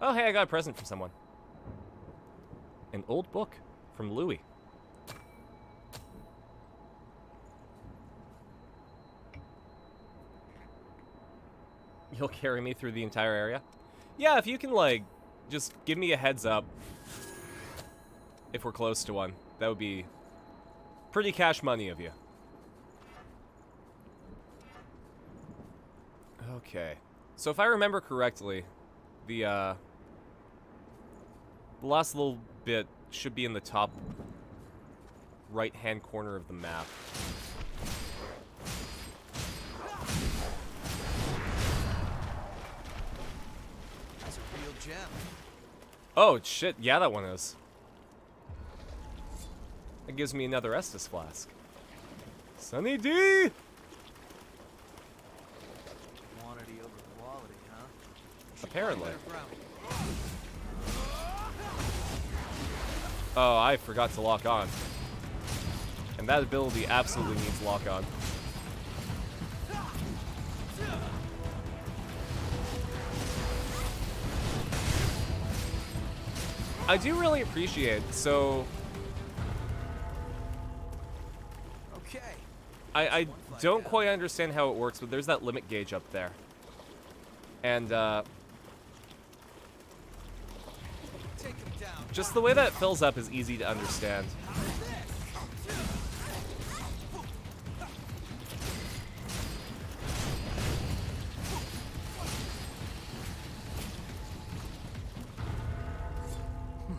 [SPEAKER 1] Oh, hey, I got a present from someone. An old book from Louis. You'll carry me through the entire area? Yeah, if you can, like, just give me a heads up if we're close to one. That would be pretty cash money of you. Okay. So if I remember correctly, the last little bit should be in the top right-hand corner of the map.
[SPEAKER 2] That's a real gem.
[SPEAKER 1] Oh, shit. Yeah, that one is. That gives me another Estus flask. Sunny D!
[SPEAKER 2] Quantity over quality, huh?
[SPEAKER 1] Apparently. Oh, I forgot to lock on. And that ability absolutely needs lock on. I do really appreciate, so
[SPEAKER 2] Okay.
[SPEAKER 1] I don't quite understand how it works, but there's that limit gauge up there. And
[SPEAKER 2] Take him down.
[SPEAKER 1] just the way that fills up is easy to understand.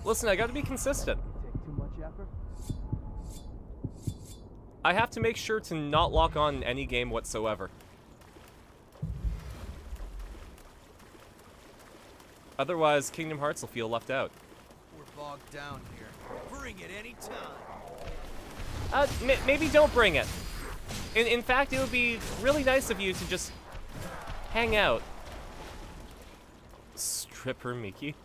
[SPEAKER 1] Listen, I gotta be consistent.
[SPEAKER 2] Take too much effort.
[SPEAKER 1] I have to make sure to not lock on any game whatsoever. Otherwise, Kingdom Hearts will feel left out.
[SPEAKER 2] We're bogged down here. Bring it any time.
[SPEAKER 1] Maybe don't bring it. In fact, it would be really nice of you to just hang out. Stripper Miki?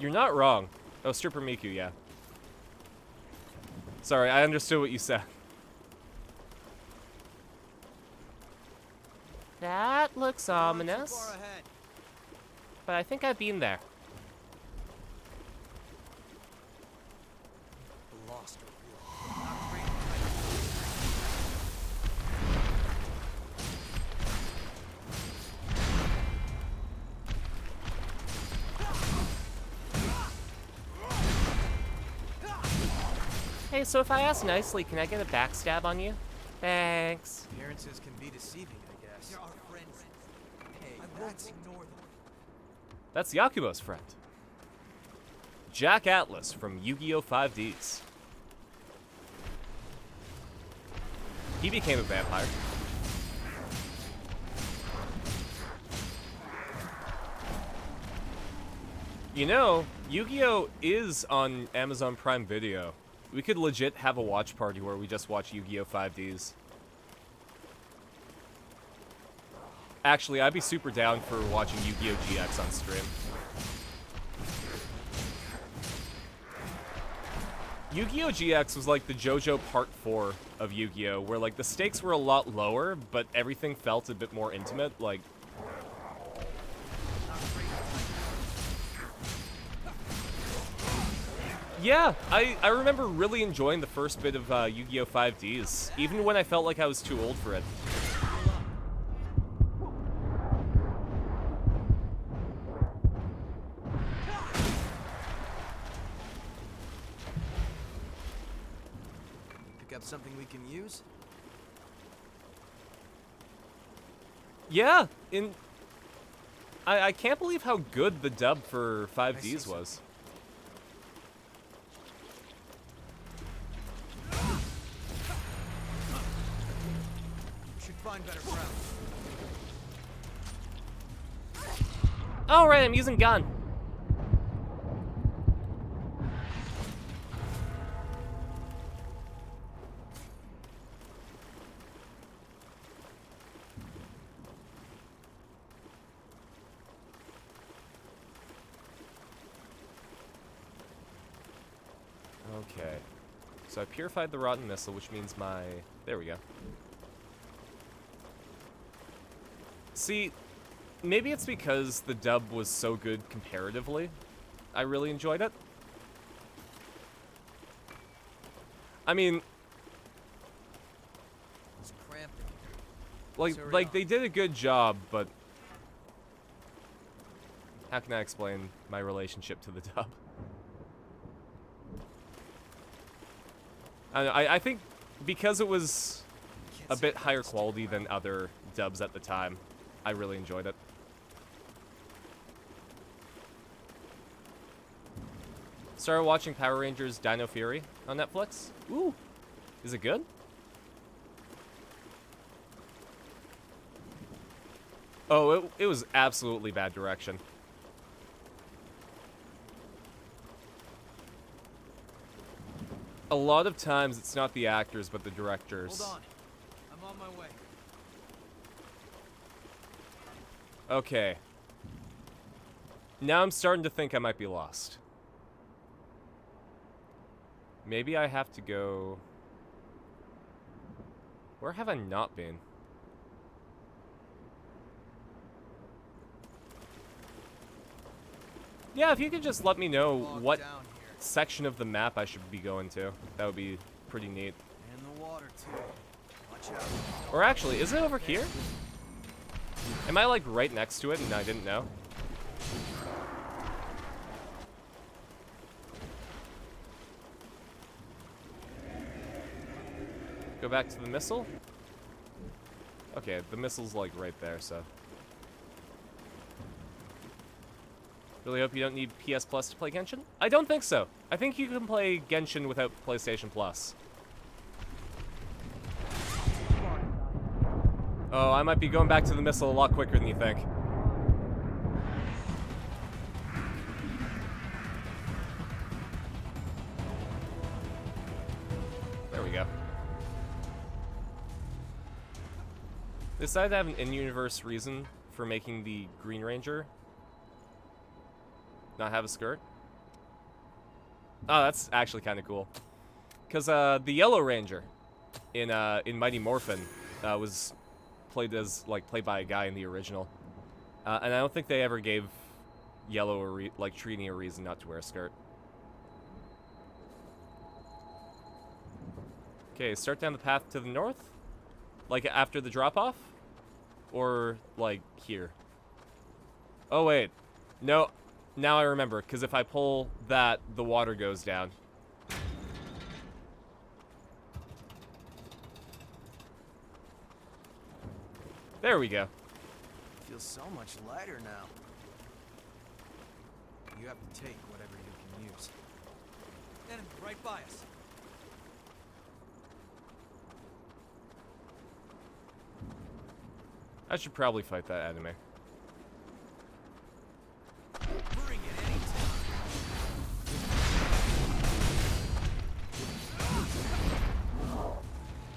[SPEAKER 1] You're not wrong. Oh, Stripper Miku, yeah. Sorry, I understood what you said. That looks
[SPEAKER 2] Too
[SPEAKER 1] ominous.
[SPEAKER 2] far ahead.
[SPEAKER 1] But I think I've been there.
[SPEAKER 2] Lost her will. Not great.
[SPEAKER 1] Hey, so if I ask nicely, can I get a backstab on you? Thanks.
[SPEAKER 2] Appearances can be deceiving, I guess. There are friends. Hey, that's ignore them.
[SPEAKER 1] That's Yakumo's friend. Jack Atlas from Yu-Gi-Oh! 5Ds. He became a vampire. You know, Yu-Gi-Oh! Is on Amazon Prime Video. We could legit have a watch party where we just watch Yu-Gi-Oh! 5Ds. Actually, I'd be super down for watching Yu-Gi-Oh! GX on stream. Yu-Gi-Oh! GX was like the JoJo Part 4 of Yu-Gi-Oh! Where like the stakes were a lot lower, but everything felt a bit more intimate, like... Yeah, I remember really enjoying the first bit of Yu-Gi-Oh! 5Ds, even when I felt like I was too old for it.
[SPEAKER 2] Pick up something we can use?
[SPEAKER 1] Yeah, I can't believe how good the dub for 5Ds was.
[SPEAKER 2] Should find better ground.
[SPEAKER 1] Alright, I'm using gun. Okay. So I purified the rotten missile, which means my... There we go. See, maybe it's because the dub was so good comparatively. I really enjoyed it. I mean...
[SPEAKER 4] It's cramped in here.
[SPEAKER 1] Like they did a good job, but... How can I explain my relationship to the dub? I think because it was a bit higher quality than other dubs at the time, I really enjoyed it. Started watching Power Rangers Dino Fury on Netflix. Ooh, is it good? Oh, it was absolutely bad direction. A lot of times it's not the actors, but the directors.
[SPEAKER 4] Hold on. I'm on my way.
[SPEAKER 1] Okay. Now I'm starting to think I might be lost. Maybe I have to go... Where have I not been? Yeah, if you could just let me know what section of the map I should be going to. That would be pretty neat.
[SPEAKER 2] And the water too. Watch out.
[SPEAKER 1] Or actually, is it over here? Am I like right next to it and I didn't know? Go back to the missile? Okay, the missile's like right there, so. Really hope you don't need PS Plus to play Genshin? I don't think so. I think you can play Genshin without PlayStation Plus. Oh, I might be going back to the missile a lot quicker than you think. There we go. They decided to have an in-universe reason for making the Green Ranger not have a skirt. Oh, that's actually kind of cool. Because the Yellow Ranger in Mighty Morphin was played by a guy in the original, and I don't think they ever gave Yellow Trini a reason not to wear a skirt. Okay, start down the path to the north, like after the drop off, or like here. Oh wait, no. Now I remember, because if I pull that, the water goes down. There we go.
[SPEAKER 2] Feels so much lighter now. You have to take whatever you can use. Enemy right by us.
[SPEAKER 1] I should probably fight that enemy.
[SPEAKER 2] Bring it anytime.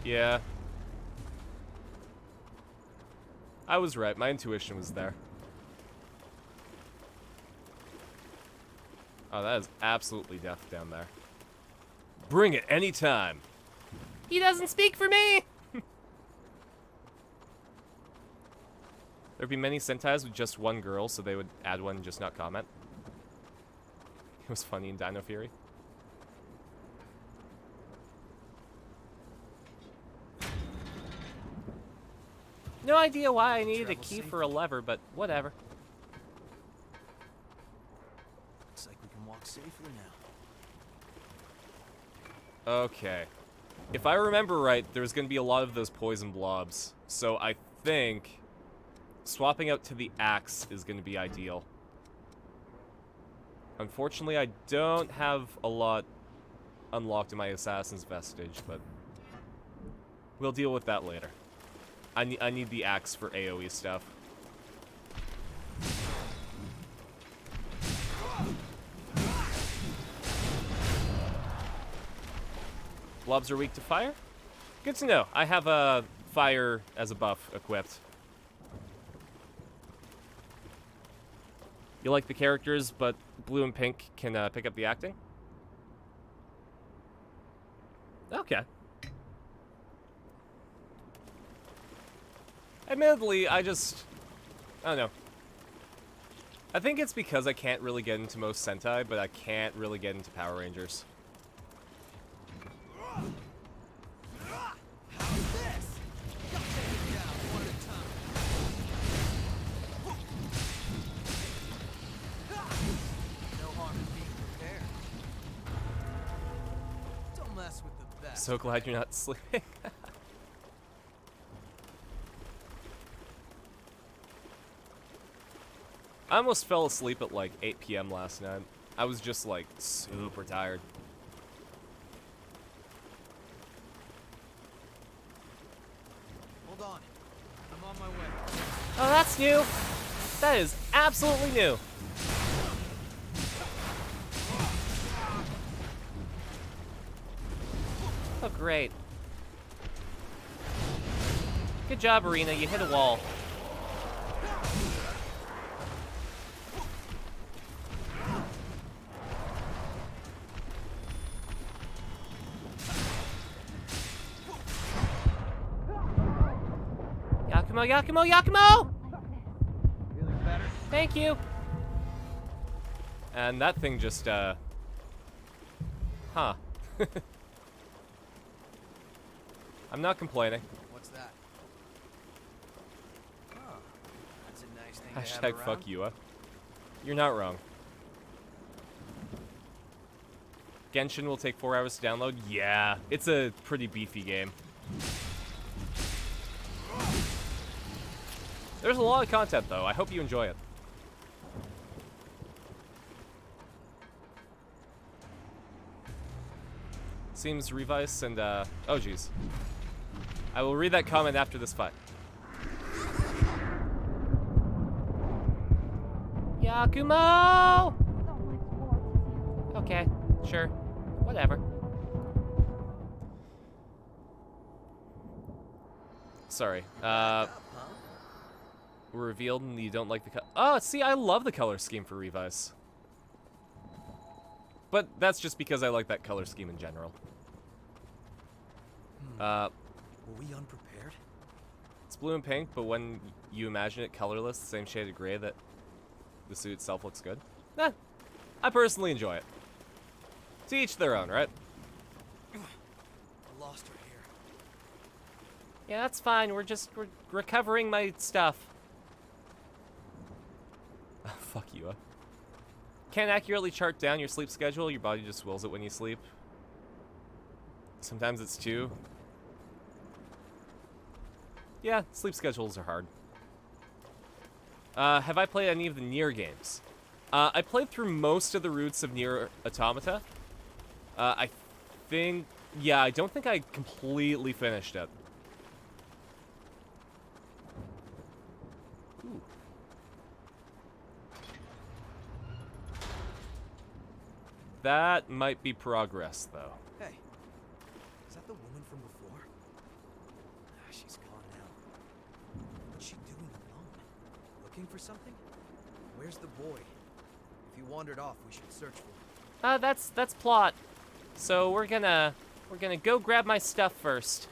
[SPEAKER 1] Yeah. I was right. My intuition was there. Oh, that is absolutely death down there. Bring it anytime. He doesn't speak for me! There'd be many Sentais with just one girl, so they would add one and just not comment. It was funny in Dino Fury. No idea why I needed a key for a lever, but whatever.
[SPEAKER 2] Looks like we can walk safely now.
[SPEAKER 1] Okay. If I remember right, there's going to be a lot of those poison blobs. So I think swapping out to the axe is going to be ideal. Unfortunately, I don't have a lot unlocked in my Assassin's Vestige, but we'll deal with that later. I need the axe for AoE stuff. Blobs are weak to fire? Good to know. I have a fire as a buff equipped. You like the characters, but blue and pink can pick up the acting? Okay. Admittedly, I don't know. I think it's because I can't really get into most Sentai, but I can't really get into Power Rangers.
[SPEAKER 2] How's this? Got to take it down one at a time. No harm in being prepared. Don't mess with the best.
[SPEAKER 1] So glad you're not sleeping. I almost fell asleep at like 8 p.m. last night. I was just like super tired.
[SPEAKER 2] Hold on. I'm on my way.
[SPEAKER 1] Oh, that's new. That is absolutely new. Oh, great. Good job, Erina. You hit a wall. Yakumo, Yakumo, Yakumo!
[SPEAKER 2] Feeling better?
[SPEAKER 1] Thank you. And that thing just, huh. I'm not complaining.
[SPEAKER 2] What's that? Oh, that's a nice thing to have
[SPEAKER 1] Hashtag
[SPEAKER 2] around.
[SPEAKER 1] fuck you. You're not wrong. Genshin will take 4 hours to download? Yeah, it's a pretty beefy game. There's a lot of content, though. I hope you enjoy it. Seems Revice and, oh, jeez. I will read that comment after this fight. Yakumo! Okay, sure. Whatever. Sorry. Revealed and you don't like the oh, see, I love the color scheme for Revice. But that's just because I like that color scheme in general.
[SPEAKER 2] Were we unprepared?
[SPEAKER 1] It's blue and pink, but when you imagine it colorless, the same shade of gray, that the suit itself looks good. Nah, I personally enjoy it. To each their own, right?
[SPEAKER 2] I lost her here.
[SPEAKER 1] Yeah, that's fine. We're recovering my stuff. Fuck you. Can't accurately chart down your sleep schedule. Your body just wills it when you sleep. Sometimes it's 2. Yeah, sleep schedules are hard. Have I played any of the Nier games? I played through most of the routes of Nier Automata. I think... Yeah, I don't think I completely finished it. Ooh. That might be progress, though.
[SPEAKER 2] Hey, is that the woman from before? Ah, she's gone now. What's she doing alone? Looking for something? Where's the boy? If he wandered off, we should search for him.
[SPEAKER 1] That's plot. So we're gonna go grab my stuff first.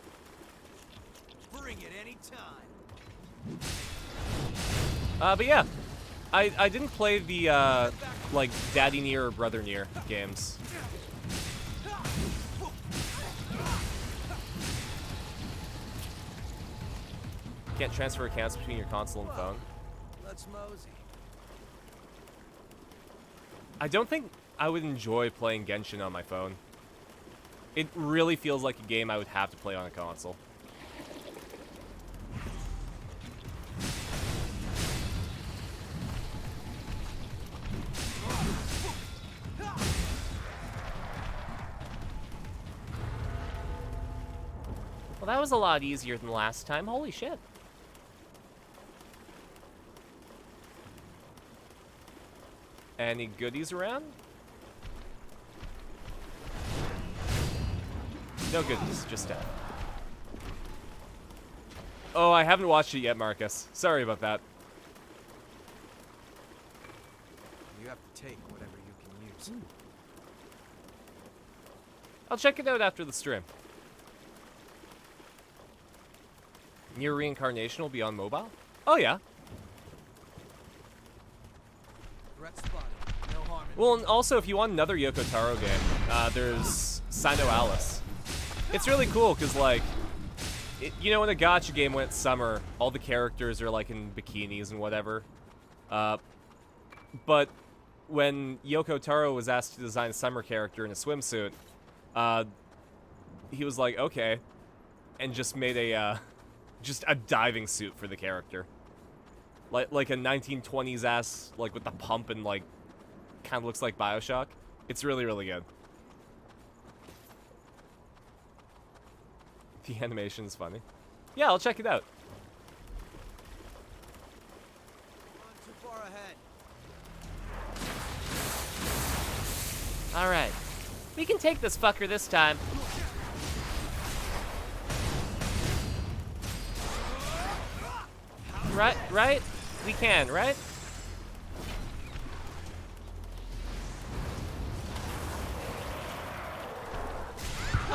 [SPEAKER 2] Bring it any time.
[SPEAKER 1] But yeah, I didn't play the like Daddy Nier or Brother Nier games. Can't transfer accounts between your console and phone.
[SPEAKER 2] Let's mosey.
[SPEAKER 1] I don't think I would enjoy playing Genshin on my phone. It really feels like a game I would have to play on a console. Well, that was a lot easier than last time. Holy shit. Any goodies around? No goodies, just death. Oh, I haven't watched it yet, Marcus. Sorry about that.
[SPEAKER 2] You have to take whatever you can use.
[SPEAKER 1] I'll check it out after the stream. Your reincarnation will be on mobile? Oh, yeah.
[SPEAKER 2] Threat spotted. No harm in
[SPEAKER 1] Well, and also, if you want another Yoko Taro game, there's Sino Alice. It's really cool, because, like, you know, in a gacha game when it's summer, all the characters are, like, in bikinis and whatever. But when Yoko Taro was asked to design a summer character in a swimsuit, he was like, okay, and just made a, just a diving suit for the character. Like a 1920s ass, like, with the pump and, like, kind of looks like Bioshock. It's really, really good. The animation's funny. Yeah, I'll check it out.
[SPEAKER 2] too far ahead.
[SPEAKER 1] Alright. We can take this fucker this time. Right? We can, right?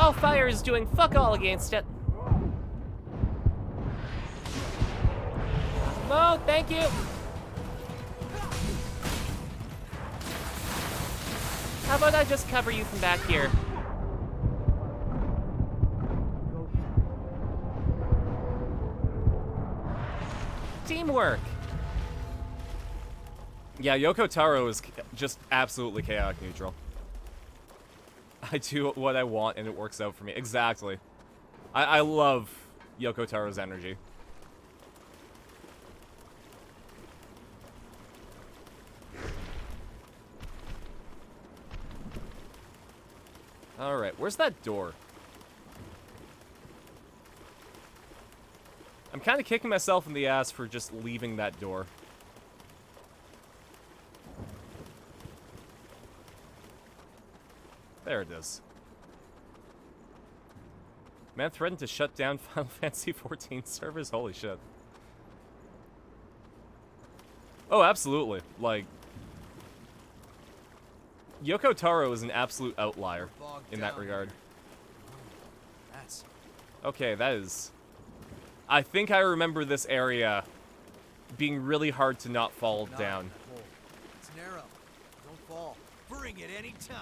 [SPEAKER 1] Oh, fire is doing fuck all against it. No, thank you. How about I just cover you from back here? Teamwork. Yeah, Yoko Taro is just absolutely chaotic neutral. I do what I want and it works out for me. Exactly. I love Yoko Taro's energy. Alright, where's that door? I'm kind of kicking myself in the ass for just leaving that door. There it is. Man threatened to shut down Final Fantasy XIV servers? Holy shit. Oh, absolutely. Like, Yoko Taro is an absolute outlier in that regard.
[SPEAKER 2] That's
[SPEAKER 1] Okay, that is... I think I remember this area being really hard to not fall down.
[SPEAKER 2] It's narrow. Don't fall. Bring it any time.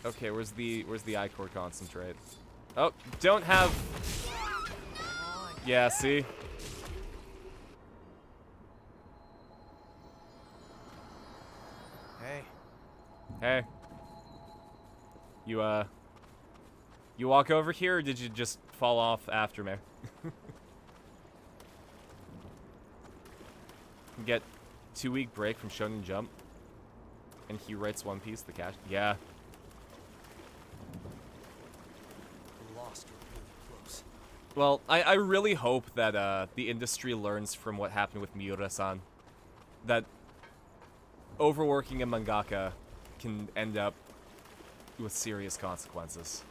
[SPEAKER 1] Okay, where's the ichor concentrate? Oh, don't have... Yeah, see?
[SPEAKER 2] Hey.
[SPEAKER 1] Hey. You walk over here, or did you just fall off after me? Get 2-week break from Shonen Jump. And he writes One Piece, the cash. Yeah.
[SPEAKER 2] Lost or really close.
[SPEAKER 1] Well, I really hope that the industry learns from what happened with Miura-san. That overworking a mangaka can end up with serious consequences.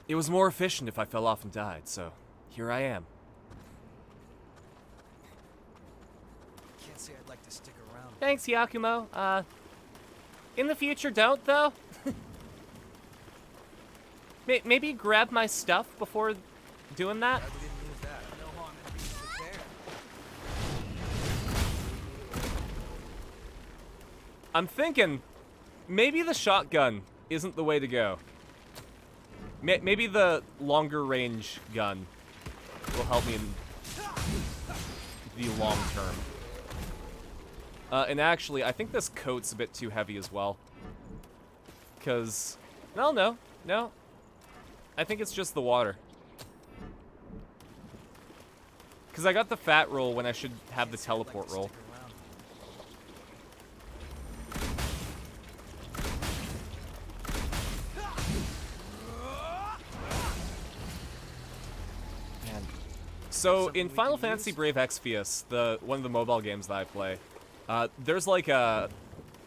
[SPEAKER 1] It was more efficient if I fell off and died, so here I am.
[SPEAKER 2] Can't say I'd like to stick around.
[SPEAKER 1] Thanks, Yakumo. In the future, don't, though? Maybe grab my stuff before doing that?
[SPEAKER 2] I didn't lose that. No harm in being prepared.
[SPEAKER 1] I'm thinking maybe the shotgun isn't the way to go. Maybe the longer range gun will help me in the long term. And actually, I think this coat's a bit too heavy as well. Because, no. I think it's just the water. Because I got the fat roll when I should have the teleport roll. Man. So, in Final Fantasy Brave Exvius, one of the mobile games that I play, there's like a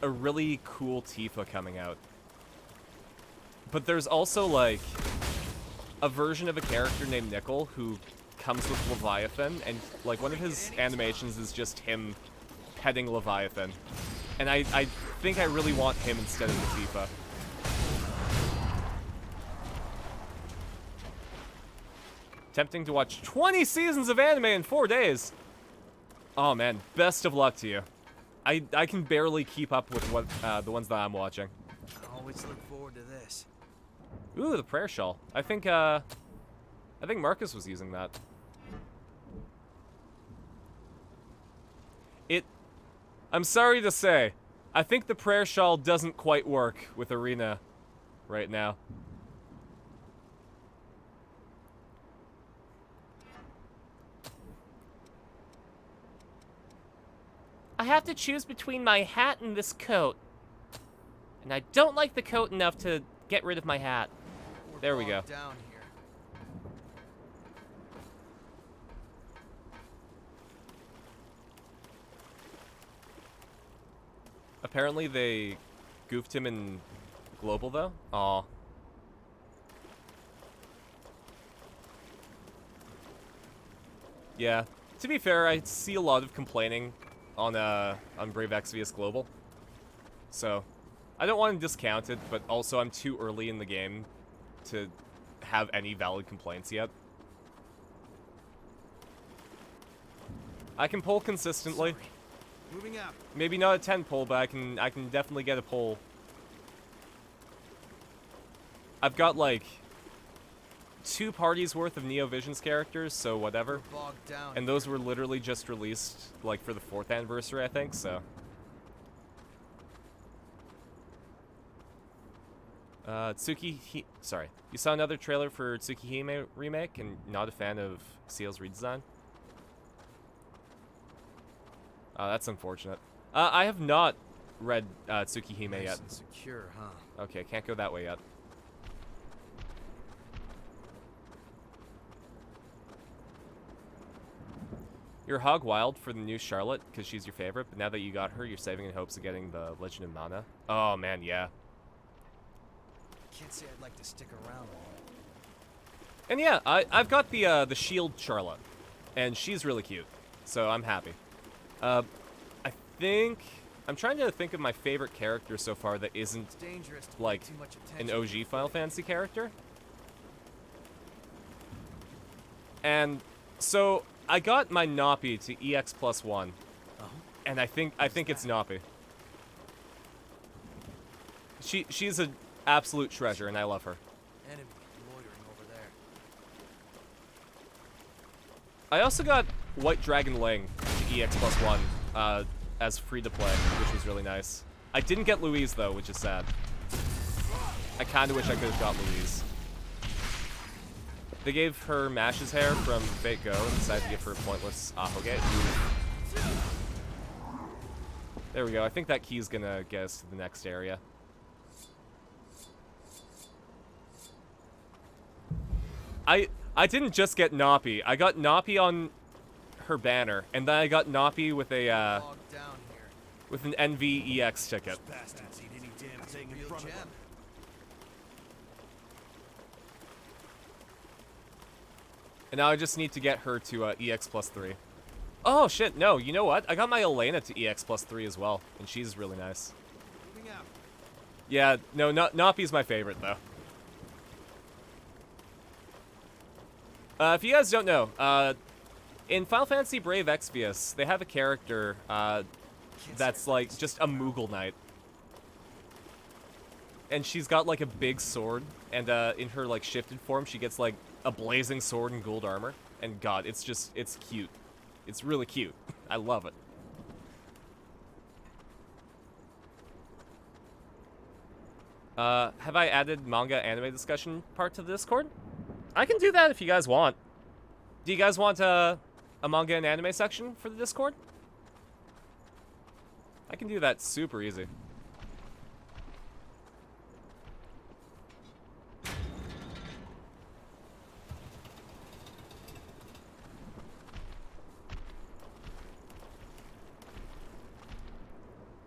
[SPEAKER 1] really cool Tifa coming out. But there's also like a version of a character named Nickel who comes with Leviathan, and like one of his animations is just him heading Leviathan. And I think I really want him instead of the Tifa. Tempting to watch 20 seasons of anime in 4 days. Oh man, best of luck to you. I can barely keep up with what the ones that I'm watching.
[SPEAKER 2] I always look forward to this.
[SPEAKER 1] Ooh, the prayer shawl. I think Marcus was using that. I'm sorry to say, I think the prayer shawl doesn't quite work with Erina right now. I have to choose between my hat and this coat. And I don't like the coat enough to get rid of my hat. There we go.
[SPEAKER 2] Down here.
[SPEAKER 1] Apparently they goofed him in Global, though. Aw. Yeah. To be fair, I see a lot of complaining on Brave Exvius Global. So, I don't want to discount it, but also I'm too early in the game to have any valid complaints yet. I can pull consistently.
[SPEAKER 2] Sorry. Moving out.
[SPEAKER 1] Maybe not a 10 pull, but I can definitely get a pull. I've got like 2 parties worth of Neo Vision's characters, so whatever.
[SPEAKER 2] We're bogged down.
[SPEAKER 1] And those were literally just released like for the 4th anniversary, I think, so. Sorry. You saw another trailer for Tsukihime remake and not a fan of Seal's redesign? That's unfortunate. I have not read Tsukihime
[SPEAKER 2] Nice
[SPEAKER 1] yet.
[SPEAKER 2] and secure, huh?
[SPEAKER 1] Okay, can't go that way yet. You're hog wild for the new Charlotte because she's your favorite, but now that you got her, you're saving in hopes of getting the Legend of Mana. Oh man, yeah.
[SPEAKER 2] Can't say I'd like to stick around.
[SPEAKER 1] And yeah, I've got the Shield Charlotte, and she's really cute, so I'm happy. I'm trying to think of my favorite character so far that isn't
[SPEAKER 2] It's dangerous to
[SPEAKER 1] like
[SPEAKER 2] pay too much
[SPEAKER 1] an
[SPEAKER 2] attention.
[SPEAKER 1] OG Final Fantasy character. And so I got my Napi to EX +1, and I think it's Napi. She's an absolute treasure, and I love her.
[SPEAKER 2] Enemy loitering over there.
[SPEAKER 1] I also got White Dragon Ling to EX +1 as free to play, which was really nice. I didn't get Louise though, which is sad. I kind of wish I could have got Louise. They gave her Mash's hair from Fate Go and decided to give her pointless Ahoge. There we go. I think that key's gonna get us to the next area. I didn't just get Napi. I got Napi on her banner, and then I got Napi with a
[SPEAKER 2] Bogged down here.
[SPEAKER 1] with an NVEX ticket.
[SPEAKER 3] Bastards eat any damn
[SPEAKER 2] That's a
[SPEAKER 3] thing in
[SPEAKER 2] real
[SPEAKER 3] front of
[SPEAKER 2] gem.
[SPEAKER 3] them.
[SPEAKER 1] And now I just need to get her to EX +3. Oh shit, no, you know what? I got my Elena to EX +3 as well, and she's really nice.
[SPEAKER 2] Moving out.
[SPEAKER 1] Yeah, no, Napi's my favorite though. If you guys don't know, in Final Fantasy Brave Exvius, they have a character that's like just a Moogle Knight. And she's got like a big sword, and in her like shifted form, she gets like a blazing sword and gold armor. And god, it's cute. It's really cute. I love it. Have I added manga anime discussion part to the Discord? I can do that if you guys want. Do you guys want a manga and anime section for the Discord? I can do that super easy.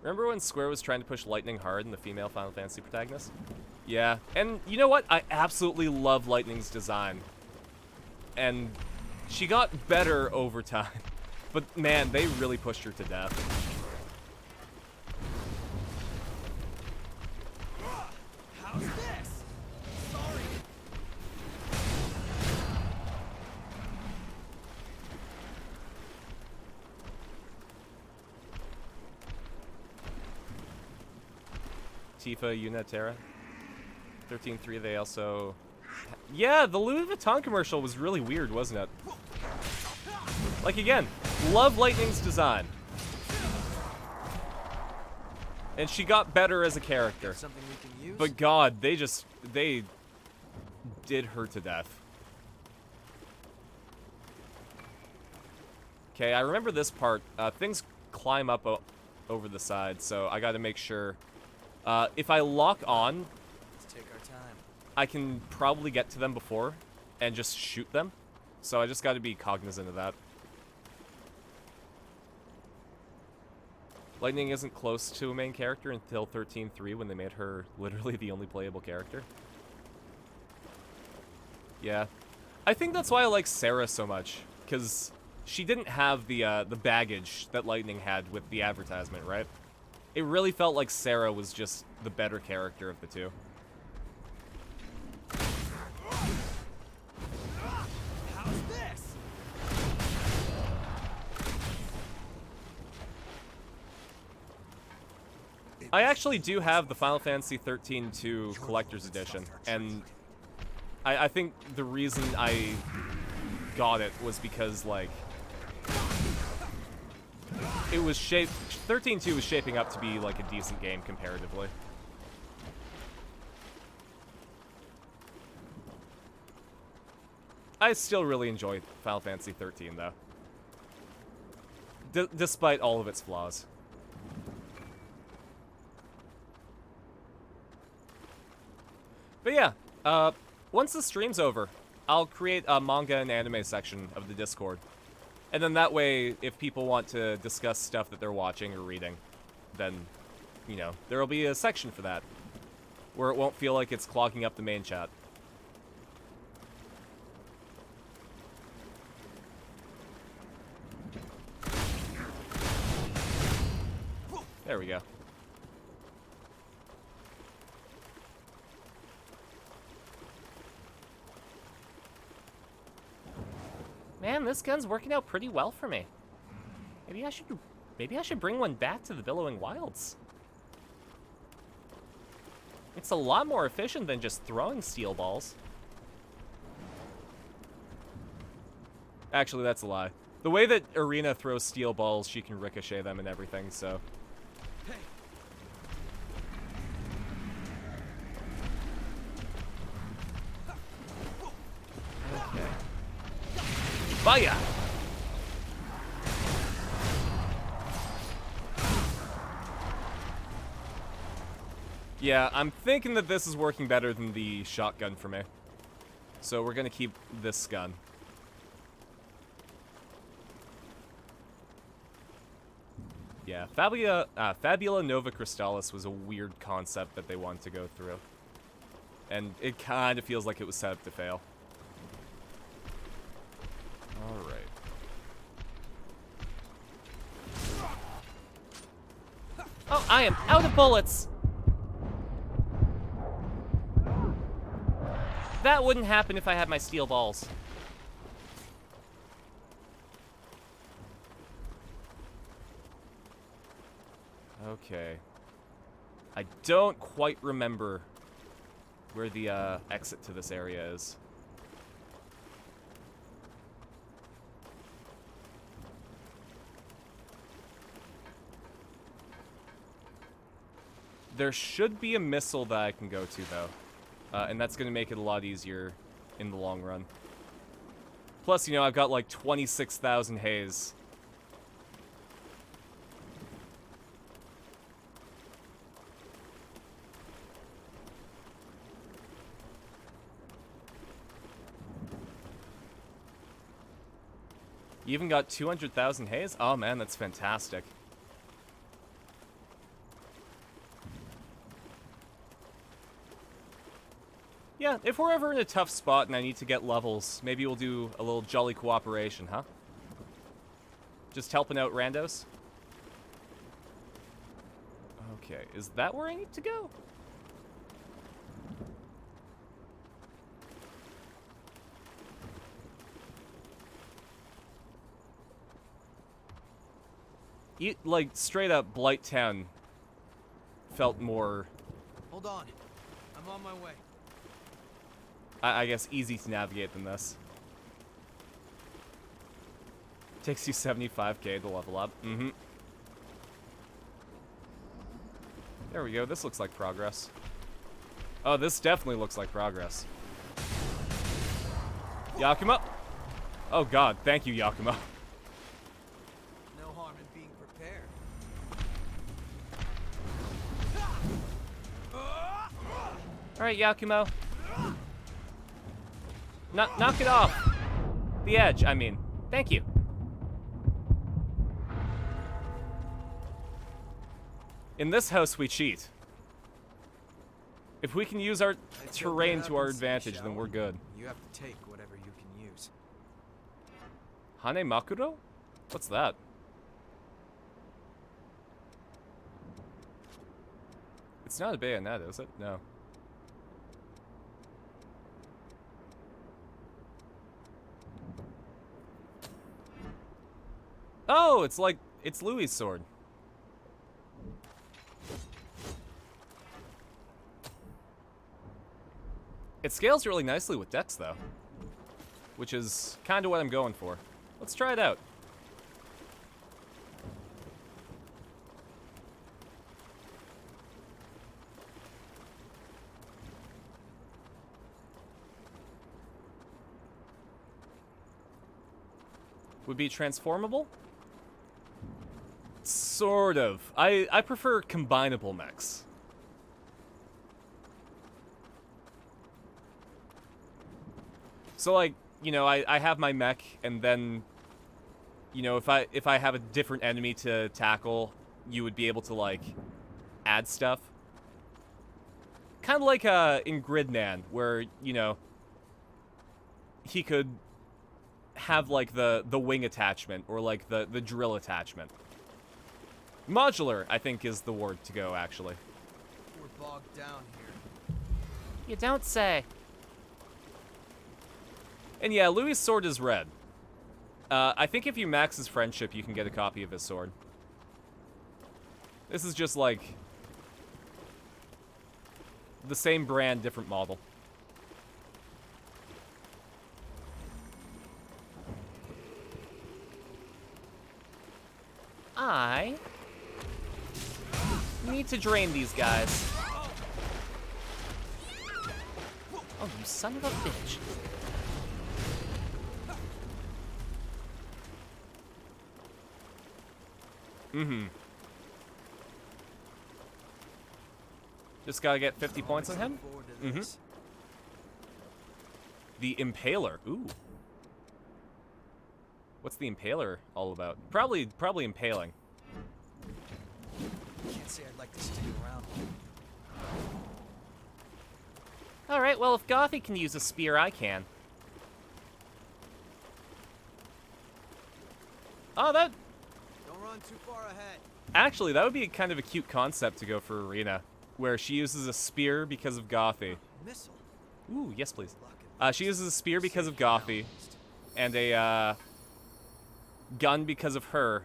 [SPEAKER 1] Remember when Square was trying to push Lightning hard in the female Final Fantasy protagonist? Yeah, and you know what? I absolutely love Lightning's design. And she got better over time. But man, they really pushed her to death. Tifa, Yuna, Terra. 13-3, they also... Yeah, the Louis Vuitton commercial was really weird, wasn't it? Like, again, love Lightning's design. And she got better as a character.
[SPEAKER 2] Something we can use?
[SPEAKER 1] But God, they did her to death. Okay, I remember this part. Things climb up over the side, so I gotta make sure. If I lock on,
[SPEAKER 2] Let's take our time.
[SPEAKER 1] I can probably get to them before and just shoot them. So I just gotta be cognizant of that. Lightning isn't close to a main character until 13-3 when they made her literally the only playable character. Yeah. I think that's why I like Sarah so much, because she didn't have the baggage that Lightning had with the advertisement, right? It really felt like Sarah was just the better character of the two.
[SPEAKER 2] How's this?
[SPEAKER 1] I actually do have the Final Fantasy 13-2 Collector's Edition, and I think the reason I got it was because, like, it was 13-2 was shaping up to be, like, a decent game comparatively. I still really enjoy Final Fantasy 13, though. Despite all of its flaws. But yeah, once the stream's over, I'll create a manga and anime section of the Discord. And then that way, if people want to discuss stuff that they're watching or reading, then, you know, there'll be a section for that. Where it won't feel like it's clogging up the main chat. There we go. Man, this gun's working out pretty well for me. Maybe I should bring one back to the Billowing Wilds. It's a lot more efficient than just throwing steel balls. Actually, that's a lie. The way that Erina throws steel balls, she can ricochet them and everything, so... Okay. Fire! Yeah, I'm thinking that this is working better than the shotgun for me. So we're gonna keep this gun. Yeah, Fabula Nova Crystallis was a weird concept that they wanted to go through. And it kind of feels like it was set up to fail. Alright. Oh, I am out of bullets! That wouldn't happen if I had my steel balls. Okay. I don't quite remember where the exit to this area is. There should be a missile that I can go to, though. And that's going to make it a lot easier in the long run. Plus, you know, I've got like 26,000 haze. You even got 200,000 haze? Oh man, that's fantastic. Yeah, if we're ever in a tough spot and I need to get levels, maybe we'll do a little jolly cooperation, huh? Just helping out randos? Okay, is that where I need to go? Like, straight up, Blighttown felt more
[SPEAKER 2] Hold on. I'm on my way.
[SPEAKER 1] I guess easy to navigate than this. Takes you 75k to level up. Mm-hmm. There we go. This looks like progress. Oh, this definitely looks like progress. Yakuma? Oh god, thank you, Yakuma.
[SPEAKER 2] No harm in being prepared.
[SPEAKER 1] Alright, Yakumo. Knock it off. The edge, I mean. Thank you. In this house, we cheat. If we can use our terrain to our advantage, then we're good.
[SPEAKER 2] You have to take whatever you can use.
[SPEAKER 1] Hane Makuro? What's that? It's not a bayonet, is it? No. Oh, it's like, it's Louis' sword. It scales really nicely with Dex, though. Which is kind of what I'm going for. Let's try it out. Would be transformable? Sort of. I prefer combinable mechs. So like, you know, I have my mech, and then, you know, if I have a different enemy to tackle, you would be able to like add stuff. Kind of like in Gridman, where, you know, he could have like the wing attachment or like the drill attachment. Modular, I think, is the word to go, actually.
[SPEAKER 2] We're bogged down here.
[SPEAKER 1] You don't say. And yeah, Louis' sword is red. I think if you max his friendship, you can get a copy of his sword. This is just like the same brand, different model. I need to drain these guys. Oh, you son of a bitch. Mm-hmm. Just gotta get 50 points on him. Mm-hmm. The Impaler. Ooh. What's the Impaler all about? Probably impaling.
[SPEAKER 2] Can't say I'd like to stick around.
[SPEAKER 1] Alright, well, if Gothy can use a spear, I can. Oh, that...
[SPEAKER 2] Don't run too far ahead.
[SPEAKER 1] Actually, that would be kind of a cute concept to go for Erina, where she uses a spear because of Gothy.
[SPEAKER 2] Missile.
[SPEAKER 1] Ooh, yes, please. She uses a spear because of Gothy, and a gun because of her,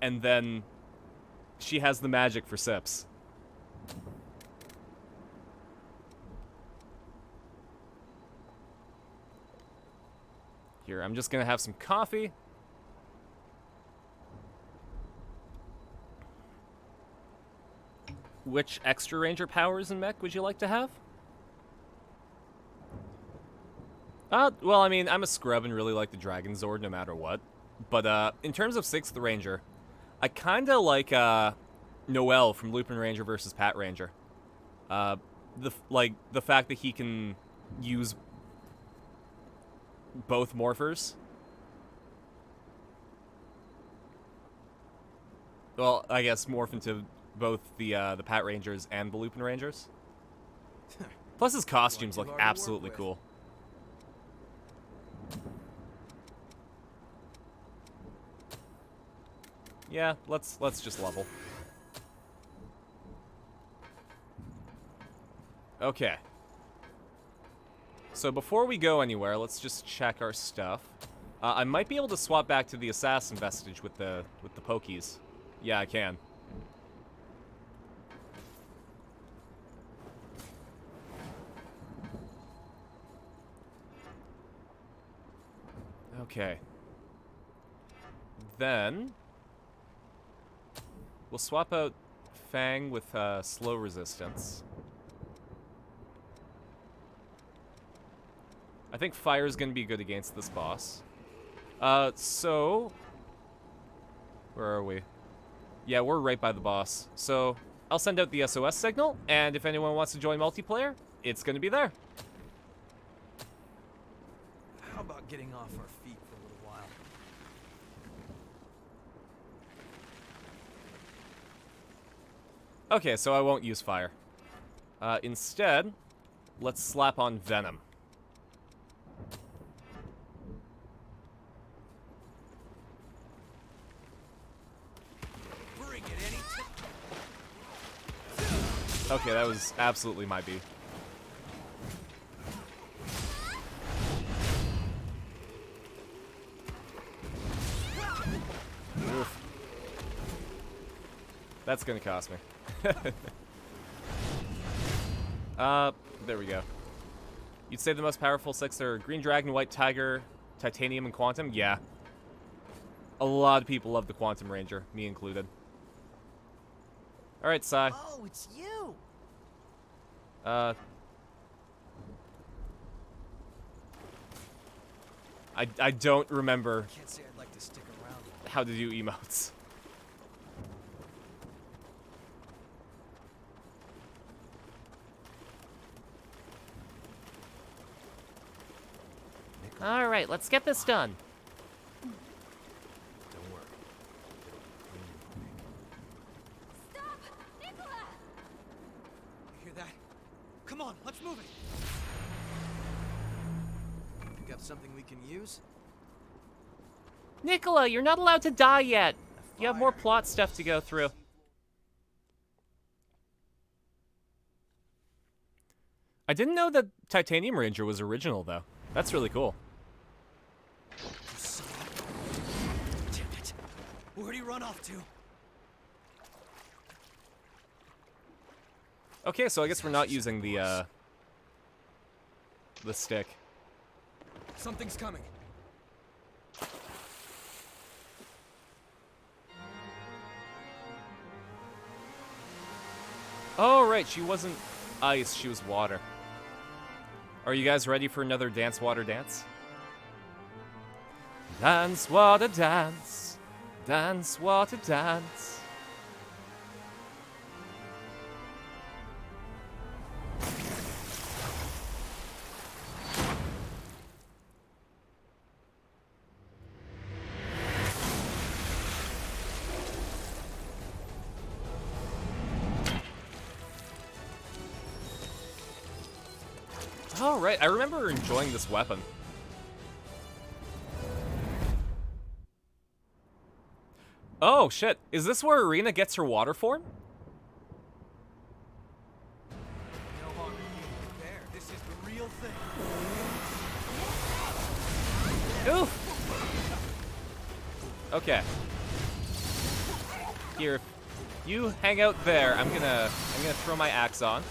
[SPEAKER 1] and then she has the magic for Sips. Here, I'm just gonna have some coffee. Which extra ranger powers in mech would you like to have? Well, I mean, I'm a scrub and really like the Dragon Zord no matter what. But, in terms of 6th Ranger, I kinda like, Noel from Lupin Ranger versus Pat Ranger. The fact that he can use both morphers. Well, I guess morph into both the Pat Rangers and the Lupin Rangers. Plus his costumes look absolutely cool. Yeah, let's just level. Okay. So before we go anywhere, let's just check our stuff. I might be able to swap back to the assassin vestige with the pokies. Yeah, I can. Okay. Then we'll swap out Fang with slow resistance. I think fire is going to be good against this boss. So where are we? Yeah, we're right by the boss. So I'll send out the SOS signal, and if anyone wants to join multiplayer, it's going to be there.
[SPEAKER 2] How about getting off our feet for a little while?
[SPEAKER 1] Okay, so I won't use fire. Instead, let's slap on Venom.
[SPEAKER 2] Bring it any
[SPEAKER 1] Okay, that was absolutely my beat. Oof. That's gonna cost me. There we go. You'd say the most powerful 6 are Green Dragon, White Tiger, Titanium, and Quantum? Yeah. A lot of people love the Quantum Ranger, me included. Alright, Sai.
[SPEAKER 2] Oh, it's you!
[SPEAKER 1] I don't remember
[SPEAKER 2] Can't say I'd like to stick around.
[SPEAKER 1] how to do emotes.
[SPEAKER 8] Alright, let's get this done.
[SPEAKER 3] Don't worry.
[SPEAKER 5] Stop! Nicola!
[SPEAKER 2] You hear that? Come on, let's move it! You got something we can use?
[SPEAKER 8] Nicola, you're not allowed to die yet. You have more plot stuff to go through.
[SPEAKER 1] I didn't know that Titanium Ranger was original, though. That's really cool.
[SPEAKER 2] Damn it! Where'd he run off to?
[SPEAKER 1] Okay, so I guess we're not using the stick.
[SPEAKER 4] Something's coming.
[SPEAKER 1] Oh, right, she wasn't ice, she was water. Are you guys ready for another Dance Water Dance? Dance, water, dance. Dance, water, dance. Oh, right. I remember enjoying this weapon. Oh, shit. Is this where Erina gets her water form?
[SPEAKER 2] No harm in being there. This is the real thing.
[SPEAKER 1] Oof. Okay. Here, you hang out there. I'm gonna throw my axe on.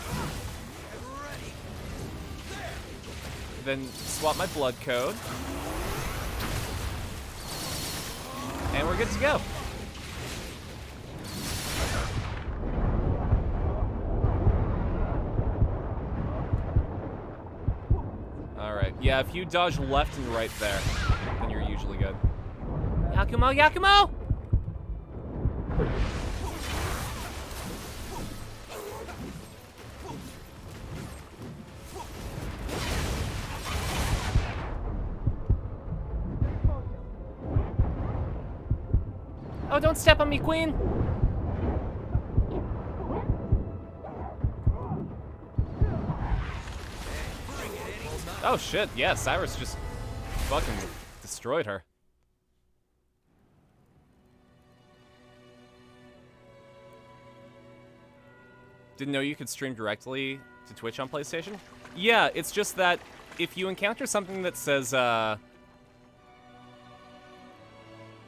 [SPEAKER 1] Then swap my blood code. And we're good to go. Alright, yeah, if you dodge left and right there, then you're usually good.
[SPEAKER 8] Yakumo, Yakumo! Oh, don't step on me, Queen!
[SPEAKER 1] Oh shit, yeah, Cyrus just fucking destroyed her. Didn't know you could stream directly to Twitch on PlayStation? Yeah, it's just that if you encounter something that says,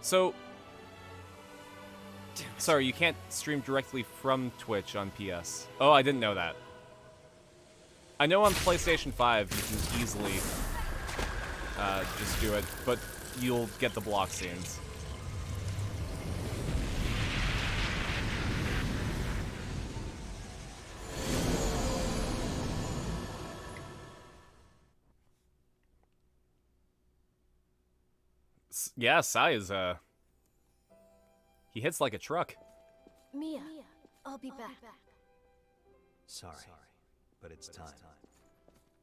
[SPEAKER 1] So... Sorry, you can't stream directly from Twitch on PS. Oh, I didn't know that. I know on PlayStation 5 you can easily just do it, but you'll get the block scenes. Yeah, Sai is, he hits like a truck.
[SPEAKER 6] Mia, I'll be back.
[SPEAKER 3] Sorry, but it's time.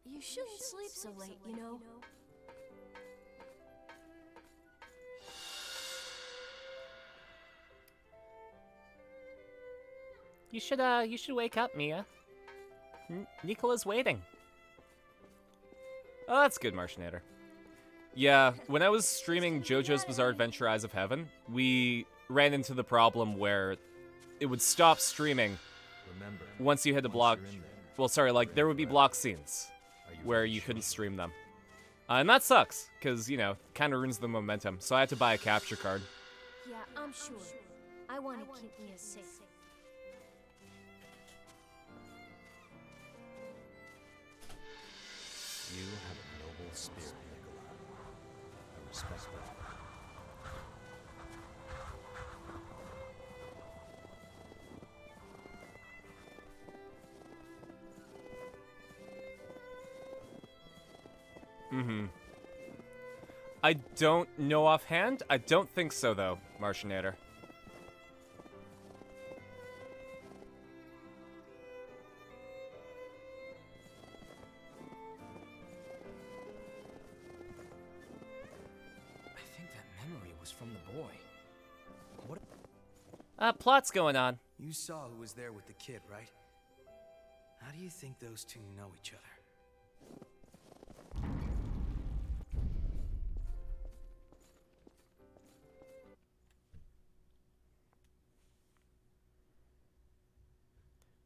[SPEAKER 6] You shouldn't sleep so late, you know.
[SPEAKER 8] You should wake up, Mia. Nicola's waiting.
[SPEAKER 1] Oh, that's good, Martianator. Yeah, when I was streaming JoJo's Bizarre Adventure Eyes of Heaven, we ran into the problem where it would stop streaming
[SPEAKER 3] Remember,
[SPEAKER 1] once you hit a block. Well, sorry, like, there would be block scenes where you couldn't stream them. And that sucks, because, you know, kind of ruins the momentum. So I had to buy a capture card.
[SPEAKER 6] Yeah, I'm sure. I want to keep Mia safe.
[SPEAKER 3] you have a noble spirit, Nicola. I respect that.
[SPEAKER 1] I don't know offhand. I don't think so, though, Martianator.
[SPEAKER 4] I think that memory was from the boy.
[SPEAKER 8] Plot's going on.
[SPEAKER 2] You saw who was there with the kid, right? How do you think those two know each other?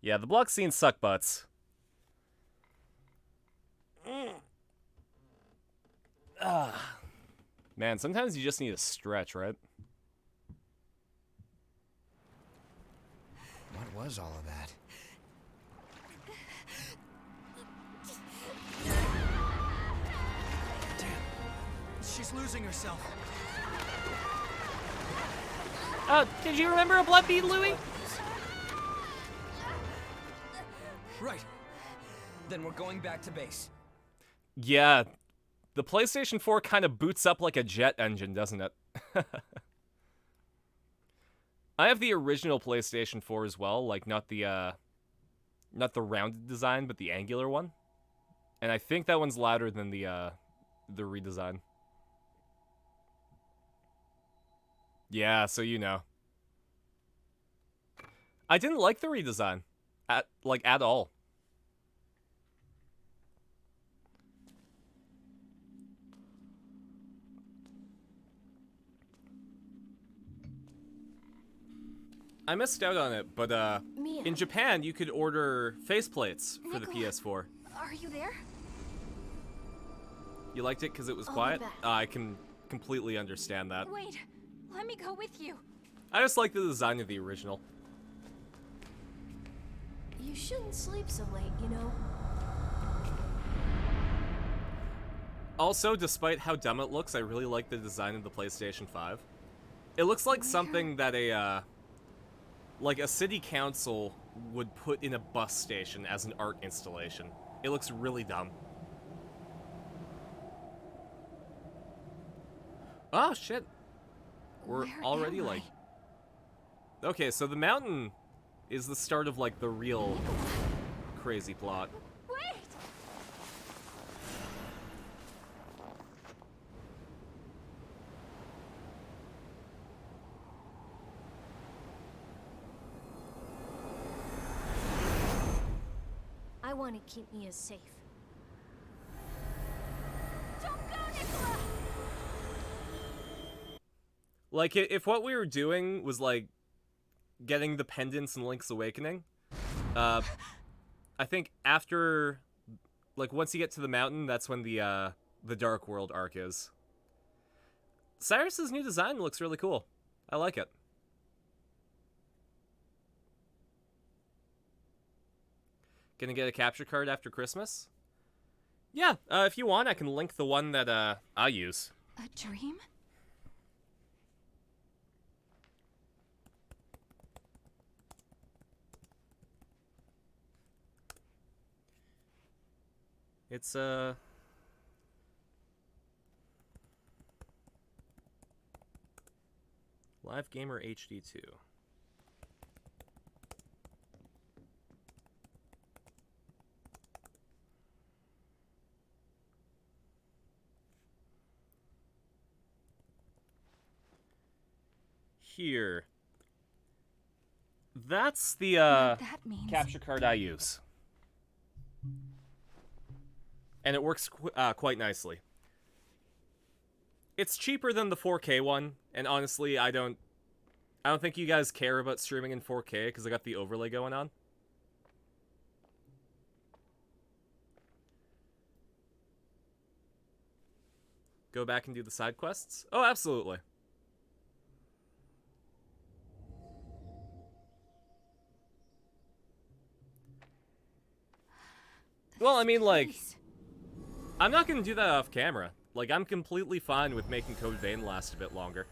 [SPEAKER 1] Yeah, the block scenes suck butts. Man, sometimes you just need a stretch, right?
[SPEAKER 4] What was all of that?
[SPEAKER 2] Damn, she's losing herself.
[SPEAKER 8] Did you remember a blood bead, Louis?
[SPEAKER 4] Right. Then we're going back to base.
[SPEAKER 1] Yeah, the PlayStation 4 kind of boots up like a jet engine, doesn't it? I have the original PlayStation 4 as well, like not the rounded design, but the angular one. And I think that one's louder than the redesign. Yeah, so you know. I didn't like the redesign at all. I missed out on it, but
[SPEAKER 6] Mia.
[SPEAKER 1] in Japan you could order faceplates for the
[SPEAKER 5] Nicola.
[SPEAKER 1] PS4.
[SPEAKER 5] Are you there?
[SPEAKER 1] You liked it because it was
[SPEAKER 6] I'll be
[SPEAKER 1] quiet?
[SPEAKER 6] back.
[SPEAKER 1] I can completely understand that.
[SPEAKER 5] Wait, let me go with you.
[SPEAKER 1] I just like the design of the original.
[SPEAKER 6] You shouldn't sleep so late, you know.
[SPEAKER 1] Also, despite how dumb it looks, I really like the design of the PlayStation 5. It looks like something that a city council would put in a bus station as an art installation. It looks really dumb. Oh, shit. We're
[SPEAKER 5] Where
[SPEAKER 1] already,
[SPEAKER 5] am I?
[SPEAKER 1] like... Okay, so the mountain is the start of, like, the real crazy plot.
[SPEAKER 5] Wait!
[SPEAKER 6] I want to keep Mia safe.
[SPEAKER 5] Don't go, Nicola!
[SPEAKER 1] Like, if what we were doing was, like, getting the pendants in Link's Awakening, I think after, like, once you get to the mountain, that's when the Dark World arc is. Cyrus's new design looks really cool. I like it. Gonna get a capture card after Christmas? Yeah, if you want, I can link the one that I use.
[SPEAKER 5] A dream?
[SPEAKER 1] It's Live Gamer HD2. Here. That's the
[SPEAKER 5] What that means.
[SPEAKER 1] capture card I use. And it works quite nicely. It's cheaper than the 4K one, and honestly, I don't think you guys care about streaming in 4K because I got the overlay going on. Go back and do the side quests? Oh, absolutely. Well, I mean, like,
[SPEAKER 5] Please.
[SPEAKER 1] I'm not gonna do that off camera. Like, I'm completely fine with making Code Vein last a bit longer.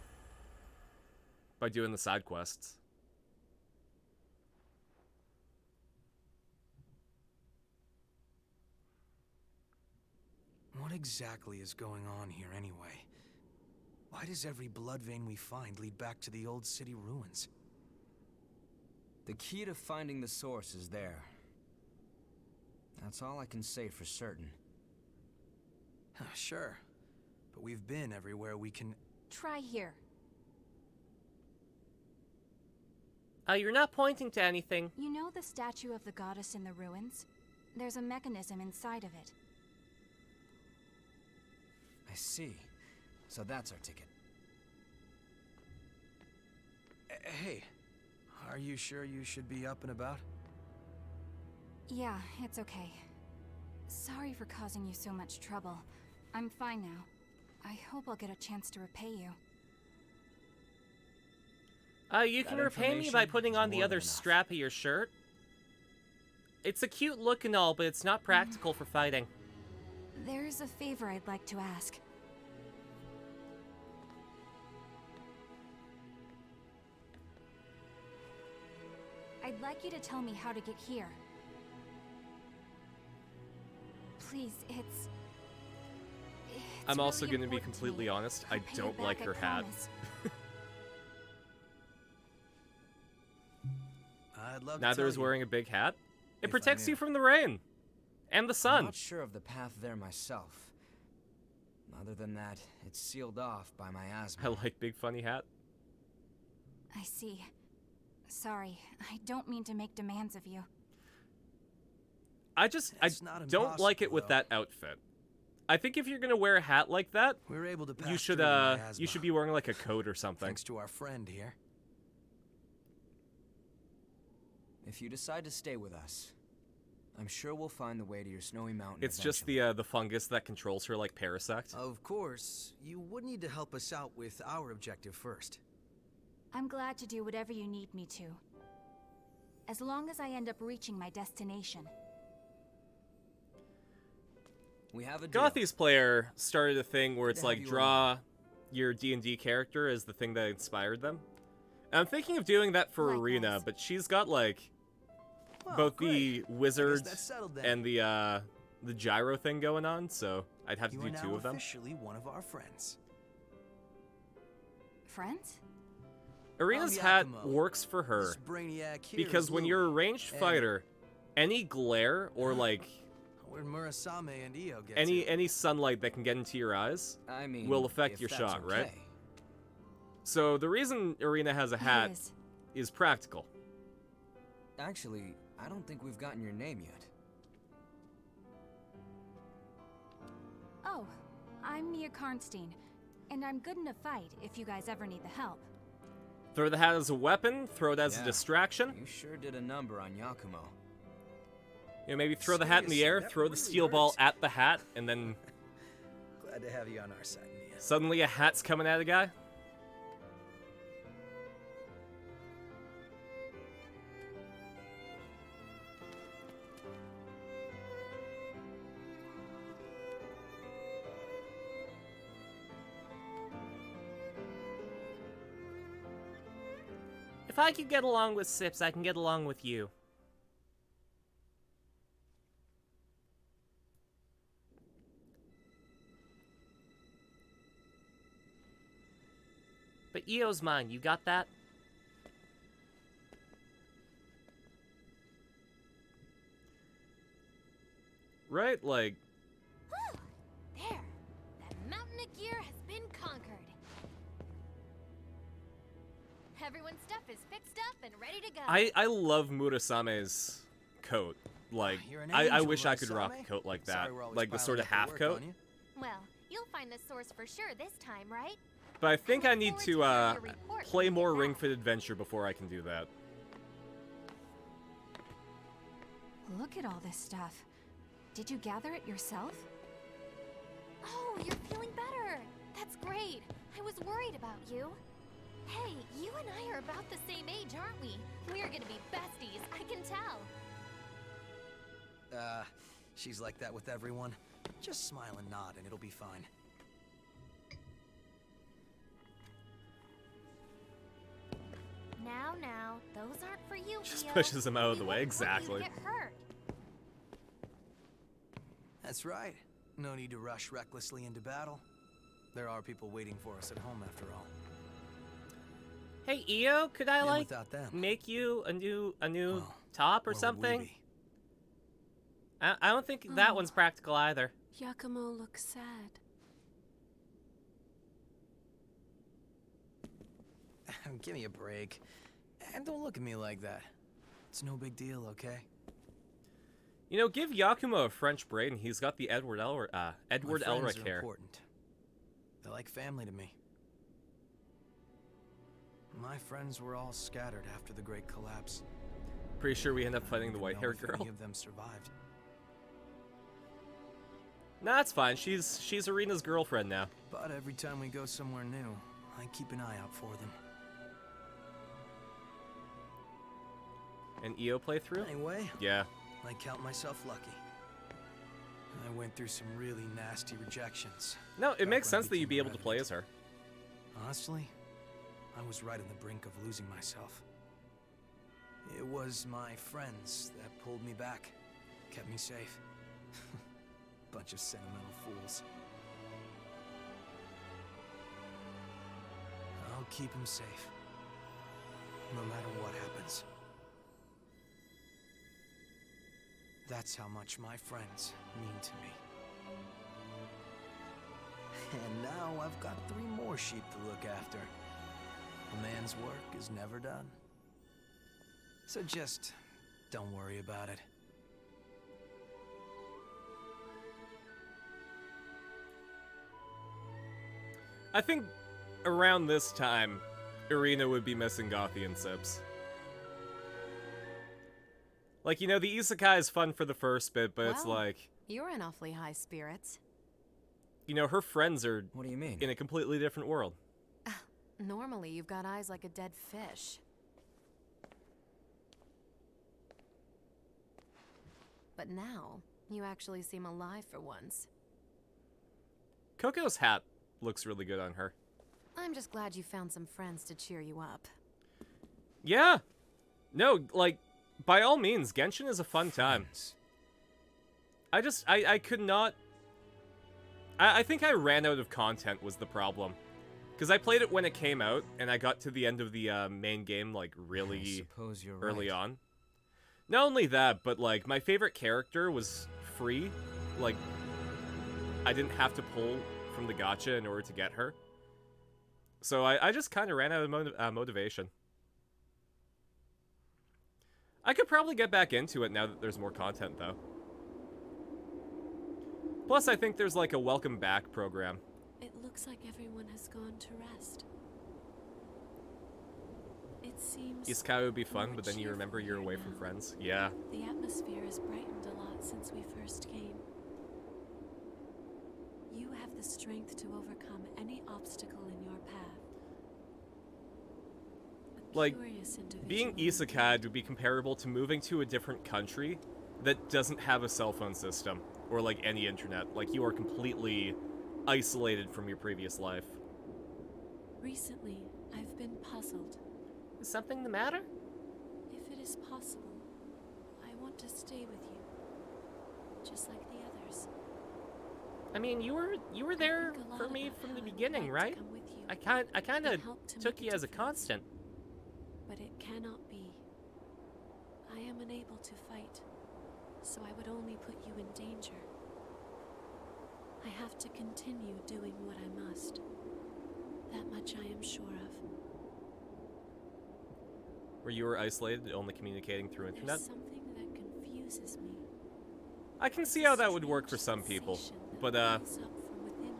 [SPEAKER 1] By doing the side quests.
[SPEAKER 2] What exactly is going on here anyway? Why does every blood vein we find lead back to the old city ruins?
[SPEAKER 4] The key to finding the source is there. That's all I can say for certain.
[SPEAKER 2] Sure, but we've been everywhere we can...
[SPEAKER 5] Try here.
[SPEAKER 8] You're not pointing to anything.
[SPEAKER 5] You know the statue of the goddess in the ruins? There's a mechanism inside of it.
[SPEAKER 4] I see. So that's our ticket.
[SPEAKER 2] Hey, are you sure you should be up and about?
[SPEAKER 5] Yeah, it's okay. Sorry for causing you so much trouble. I'm fine now. I hope I'll get a chance to repay you.
[SPEAKER 8] You can
[SPEAKER 4] That
[SPEAKER 8] repay me by
[SPEAKER 4] information
[SPEAKER 8] putting
[SPEAKER 4] is
[SPEAKER 8] on the
[SPEAKER 4] more
[SPEAKER 8] other
[SPEAKER 4] than enough.
[SPEAKER 8] strap of your shirt. It's a cute look and all, but it's not practical for fighting.
[SPEAKER 5] There's a favor I'd like to ask. I'd like you to tell me how to get here. Please, it's
[SPEAKER 1] I'm also
[SPEAKER 5] really
[SPEAKER 1] gonna be
[SPEAKER 5] important to
[SPEAKER 1] completely
[SPEAKER 5] me.
[SPEAKER 1] honest,
[SPEAKER 5] I'll
[SPEAKER 1] I
[SPEAKER 5] pay you
[SPEAKER 1] don't
[SPEAKER 5] back,
[SPEAKER 1] like
[SPEAKER 5] I
[SPEAKER 1] her hat.
[SPEAKER 5] promise.
[SPEAKER 2] I'd love to
[SPEAKER 1] Neither
[SPEAKER 2] tell
[SPEAKER 1] is
[SPEAKER 2] you.
[SPEAKER 1] wearing a big hat. It
[SPEAKER 2] If I
[SPEAKER 1] protects you
[SPEAKER 2] knew.
[SPEAKER 1] from the rain. And the
[SPEAKER 4] I'm
[SPEAKER 1] sun.
[SPEAKER 4] not sure of the path there myself. Other than that, it's sealed off by my asthma.
[SPEAKER 1] I like big funny hat.
[SPEAKER 5] I see. Sorry, I don't mean to make demands of you.
[SPEAKER 1] I
[SPEAKER 2] It's not
[SPEAKER 1] don't like it
[SPEAKER 2] impossible,
[SPEAKER 1] with
[SPEAKER 2] though.
[SPEAKER 1] that outfit. I think if you're gonna wear a hat like that,
[SPEAKER 2] We were able to pass
[SPEAKER 1] you should
[SPEAKER 2] through my
[SPEAKER 1] you
[SPEAKER 2] asthma,
[SPEAKER 1] should be wearing like a coat or something.
[SPEAKER 2] thanks to our friend here.
[SPEAKER 4] If you decide to stay with us, I'm sure we'll find the way to your snowy mountain.
[SPEAKER 1] It's just
[SPEAKER 4] eventually.
[SPEAKER 1] the fungus that controls her like parasect.
[SPEAKER 2] Of course, you would need to help us out with our objective first.
[SPEAKER 5] I'm glad to do whatever you need me to. As long as I end up reaching my destination.
[SPEAKER 4] We have a deal.
[SPEAKER 1] Gothy's player started a thing where it's
[SPEAKER 4] to have
[SPEAKER 1] like
[SPEAKER 4] you
[SPEAKER 1] draw your D&D character as the thing that inspired them. And I'm thinking of doing that for
[SPEAKER 5] Likewise.
[SPEAKER 1] Erina, but she's got like
[SPEAKER 2] Well,
[SPEAKER 1] both
[SPEAKER 2] great.
[SPEAKER 1] the wizard
[SPEAKER 2] that's settled then.
[SPEAKER 1] and the gyro thing going on, so I'd have to
[SPEAKER 2] You
[SPEAKER 1] do
[SPEAKER 2] are now
[SPEAKER 1] two of them.
[SPEAKER 2] officially one of our friends.
[SPEAKER 5] Friends?
[SPEAKER 1] Erina's
[SPEAKER 2] I'm
[SPEAKER 1] hat
[SPEAKER 2] Yakumo.
[SPEAKER 1] works for her
[SPEAKER 2] This brainiac here
[SPEAKER 1] because
[SPEAKER 2] is
[SPEAKER 1] when
[SPEAKER 2] Louis,
[SPEAKER 1] you're a ranged
[SPEAKER 2] and
[SPEAKER 1] fighter, any glare or like
[SPEAKER 2] where Murasame and Io get
[SPEAKER 1] any sunlight that can get into your eyes
[SPEAKER 4] I mean,
[SPEAKER 1] will affect
[SPEAKER 4] if
[SPEAKER 1] your
[SPEAKER 4] that's
[SPEAKER 1] shot, right?
[SPEAKER 4] okay.
[SPEAKER 1] So the reason Erina has a hat
[SPEAKER 5] It is.
[SPEAKER 1] is practical.
[SPEAKER 4] Actually, I don't think we've gotten your name yet.
[SPEAKER 5] Oh, I'm Mia Karnstein, and I'm good in a fight if you guys ever need the help.
[SPEAKER 1] Throw the hat as a weapon, throw it as a
[SPEAKER 4] Yeah.
[SPEAKER 1] distraction.
[SPEAKER 4] You sure did a number on Yakumo.
[SPEAKER 1] You know, maybe throw the hat in the
[SPEAKER 2] Seriously,
[SPEAKER 1] air,
[SPEAKER 2] that
[SPEAKER 1] throw the
[SPEAKER 2] really
[SPEAKER 1] steel ball
[SPEAKER 2] hurts.
[SPEAKER 1] at the hat, and then
[SPEAKER 2] Glad to have you on our side, Mia.
[SPEAKER 1] suddenly a hat's coming at a guy.
[SPEAKER 8] If I could get along with Sips, I can get along with you. Io's mind. You got that?
[SPEAKER 1] Right? Like,
[SPEAKER 7] There. That mountain of gear has been conquered. Everyone's stuff is fixed up and ready to go.
[SPEAKER 1] I love Murasame's coat. Like,
[SPEAKER 2] You're an
[SPEAKER 1] I
[SPEAKER 2] angel,
[SPEAKER 1] wish I could rock
[SPEAKER 2] Murasame.
[SPEAKER 1] a coat like that.
[SPEAKER 2] Sorry we're always
[SPEAKER 1] Like the sort of
[SPEAKER 2] piling
[SPEAKER 1] half
[SPEAKER 2] extra work
[SPEAKER 1] coat.
[SPEAKER 2] on you.
[SPEAKER 7] Well, you'll find the source for sure this time, right?
[SPEAKER 1] But I think I
[SPEAKER 7] look
[SPEAKER 1] need
[SPEAKER 7] forward
[SPEAKER 1] to
[SPEAKER 7] to hearing your report
[SPEAKER 1] play
[SPEAKER 7] when you get
[SPEAKER 1] more
[SPEAKER 7] back.
[SPEAKER 1] Ring Fit Adventure before I can do that.
[SPEAKER 5] Look at all this stuff. Did you gather it yourself?
[SPEAKER 7] Oh, you're feeling better. That's great. I was worried about you. Hey, you and I are about the same age, aren't we? We're gonna be besties, I can tell.
[SPEAKER 2] She's like that with everyone. Just smile and nod and it'll be fine.
[SPEAKER 7] Now, those aren't for you,
[SPEAKER 1] Just
[SPEAKER 7] Io.
[SPEAKER 1] pushes him out of the
[SPEAKER 7] We
[SPEAKER 1] way,
[SPEAKER 7] won't want you to
[SPEAKER 1] exactly.
[SPEAKER 7] get hurt.
[SPEAKER 2] That's right. No need to rush recklessly into battle. There are people waiting for us at home after all.
[SPEAKER 8] Hey, Io, could I,
[SPEAKER 2] And
[SPEAKER 8] like,
[SPEAKER 2] without them,
[SPEAKER 8] make you a new
[SPEAKER 2] well,
[SPEAKER 8] top or
[SPEAKER 2] where would we
[SPEAKER 8] something?
[SPEAKER 2] be?
[SPEAKER 8] I don't think that
[SPEAKER 6] Oh.
[SPEAKER 8] one's practical either.
[SPEAKER 6] Yakumo looks sad.
[SPEAKER 2] Give me a break. And don't look at me like that. It's no big deal, okay?
[SPEAKER 1] You know, give Yakumo a French braid and he's got the Edward
[SPEAKER 2] My
[SPEAKER 1] Elric
[SPEAKER 2] friends are
[SPEAKER 1] hair.
[SPEAKER 2] important. They're like family to me. My friends were all scattered after the Great Collapse.
[SPEAKER 1] Pretty sure we end up fighting the
[SPEAKER 2] Even
[SPEAKER 1] white-haired
[SPEAKER 2] know if
[SPEAKER 1] girl.
[SPEAKER 2] any of them survived.
[SPEAKER 1] Nah, that's fine. She's Erina's girlfriend now.
[SPEAKER 2] But every time we go somewhere new, I keep an eye out for them.
[SPEAKER 1] An EO playthrough?
[SPEAKER 2] Anyway,
[SPEAKER 1] Yeah.
[SPEAKER 2] I count myself lucky. I went through some really nasty rejections.
[SPEAKER 1] No, it
[SPEAKER 2] Back
[SPEAKER 1] makes
[SPEAKER 2] when I
[SPEAKER 1] sense that you'd be
[SPEAKER 2] became
[SPEAKER 1] able to play
[SPEAKER 2] revenant.
[SPEAKER 1] as her.
[SPEAKER 2] Honestly, I was right on the brink of losing myself. It was my friends that pulled me back, kept me safe. Bunch of sentimental fools. I'll keep him safe, no matter what happens. That's how much my friends mean to me. And now I've got 3 more sheep to look after. A man's work is never done. So just don't worry about it.
[SPEAKER 1] I think around this time, Erina would be missing Gothian sips. Like, you know, the isekai is fun for the first bit, but it's
[SPEAKER 9] Well.
[SPEAKER 1] like,
[SPEAKER 9] You're in awfully high spirits.
[SPEAKER 1] you know, her friends are
[SPEAKER 4] What do you mean?
[SPEAKER 1] in a completely different world.
[SPEAKER 9] Normally, you've got eyes like a dead fish. But now, you actually seem alive for once.
[SPEAKER 1] Coco's hat looks really good on her.
[SPEAKER 9] I'm just glad you found some friends to cheer you up.
[SPEAKER 1] Yeah. No, like, by all means, Genshin is a fun time.
[SPEAKER 2] Friends.
[SPEAKER 1] I could not... I think I ran out of content was the problem. Because I played it when it came out, and I got to the end of the main game, like,
[SPEAKER 4] I
[SPEAKER 1] really
[SPEAKER 4] suppose you're
[SPEAKER 1] early
[SPEAKER 4] right.
[SPEAKER 1] on. Not only that, but, like, my favorite character was free. Like, I didn't have to pull from the gacha in order to get her. So I just kind of ran out of motivation. I could probably get back into it now that there's more content, though. Plus, I think there's, like, a welcome back program.
[SPEAKER 6] It looks like everyone has gone to rest. It seems
[SPEAKER 1] Isekai would be fun,
[SPEAKER 6] more
[SPEAKER 1] but then you
[SPEAKER 6] cheerful
[SPEAKER 1] remember you're
[SPEAKER 6] here
[SPEAKER 1] away from
[SPEAKER 6] now.
[SPEAKER 1] friends. Yeah.
[SPEAKER 6] The atmosphere has brightened a lot since we first came. You have the strength to overcome any obstacle in your path. A
[SPEAKER 1] Like,
[SPEAKER 6] curious
[SPEAKER 1] Being
[SPEAKER 6] individual.
[SPEAKER 1] isekai would be comparable to moving to a different country that doesn't have a cell phone system or like any internet. Like you are completely isolated from your previous life.
[SPEAKER 6] Recently, I've been puzzled.
[SPEAKER 8] Is something the matter?
[SPEAKER 6] If it is possible, I want to stay with you, just like the others.
[SPEAKER 8] I mean, you were
[SPEAKER 6] I
[SPEAKER 8] there
[SPEAKER 6] think a
[SPEAKER 8] for
[SPEAKER 6] lot
[SPEAKER 8] me
[SPEAKER 6] about
[SPEAKER 8] from
[SPEAKER 6] how
[SPEAKER 8] the
[SPEAKER 6] I would
[SPEAKER 8] beginning,
[SPEAKER 6] like to
[SPEAKER 8] right?
[SPEAKER 6] come with you.
[SPEAKER 8] I kind of
[SPEAKER 6] help to
[SPEAKER 8] took
[SPEAKER 6] make
[SPEAKER 8] you
[SPEAKER 6] a
[SPEAKER 8] as a
[SPEAKER 6] difference.
[SPEAKER 8] constant.
[SPEAKER 6] But it cannot be. I am unable to fight, so I would only put you in danger. I have to continue doing what I must. That much I am sure of.
[SPEAKER 1] Where you were isolated, only communicating through internet?
[SPEAKER 6] There's something that confuses me.
[SPEAKER 1] I can see how that would work for some people, but
[SPEAKER 6] Wells up from within me.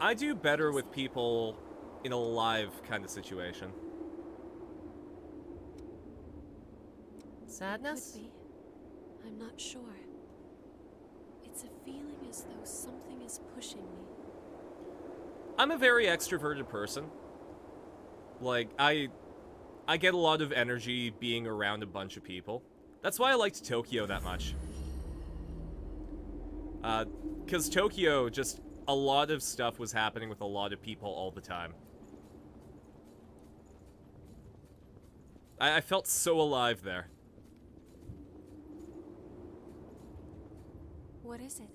[SPEAKER 1] I do better with people in a live kind of situation.
[SPEAKER 8] Sadness?
[SPEAKER 6] Could be. I'm not sure. It's a feeling as though something is pushing me.
[SPEAKER 1] I'm a very extroverted person. Like, I get a lot of energy being around a bunch of people. That's why I liked Tokyo that much. Because Tokyo, just a lot of stuff was happening with a lot of people all the time. I felt so alive there.
[SPEAKER 5] What is it?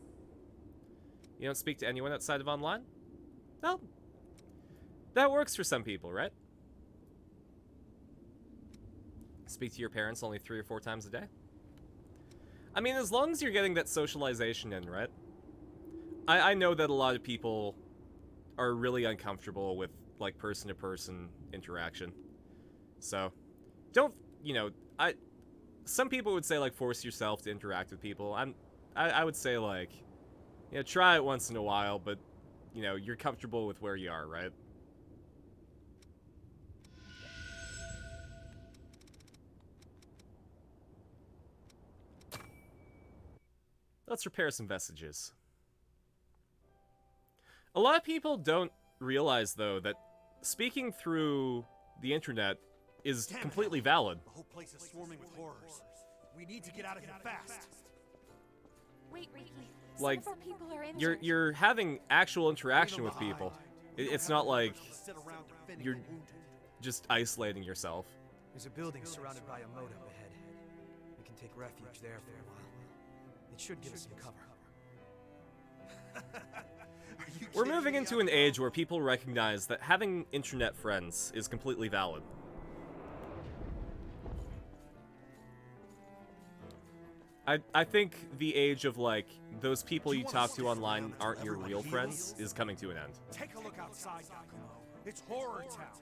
[SPEAKER 1] You don't speak to anyone outside of online? Well, that works for some people, right? Speak to your parents only 3 or 4 times a day? I mean, as long as you're getting that socialization in, right? I know that a lot of people are really uncomfortable with, like, person-to-person interaction. So, don't, you know, some people would say, like, force yourself to interact with people. I would say, like, you know, try it once in a while, but, you know, you're comfortable with where you are, right? Let's repair some vestiges. A lot of people don't realize, though, that speaking through the internet is completely valid.
[SPEAKER 3] The whole place is swarming with horrors. We need to get out of here fast.
[SPEAKER 7] Wait, Ricky.
[SPEAKER 1] Like,
[SPEAKER 7] Some of our people are injured.
[SPEAKER 1] you're having actual interaction with people. It's not like you're just isolating yourself.
[SPEAKER 2] There's a building surrounded by a moat up ahead. We can take refuge there for a while. It should give us some cover.
[SPEAKER 1] We're moving into an age where people recognize that having internet friends is completely valid. I think the age of, like, those people you talk to online aren't your real friends is coming to an end.
[SPEAKER 3] Take a look outside, Yakumo. It's horror town.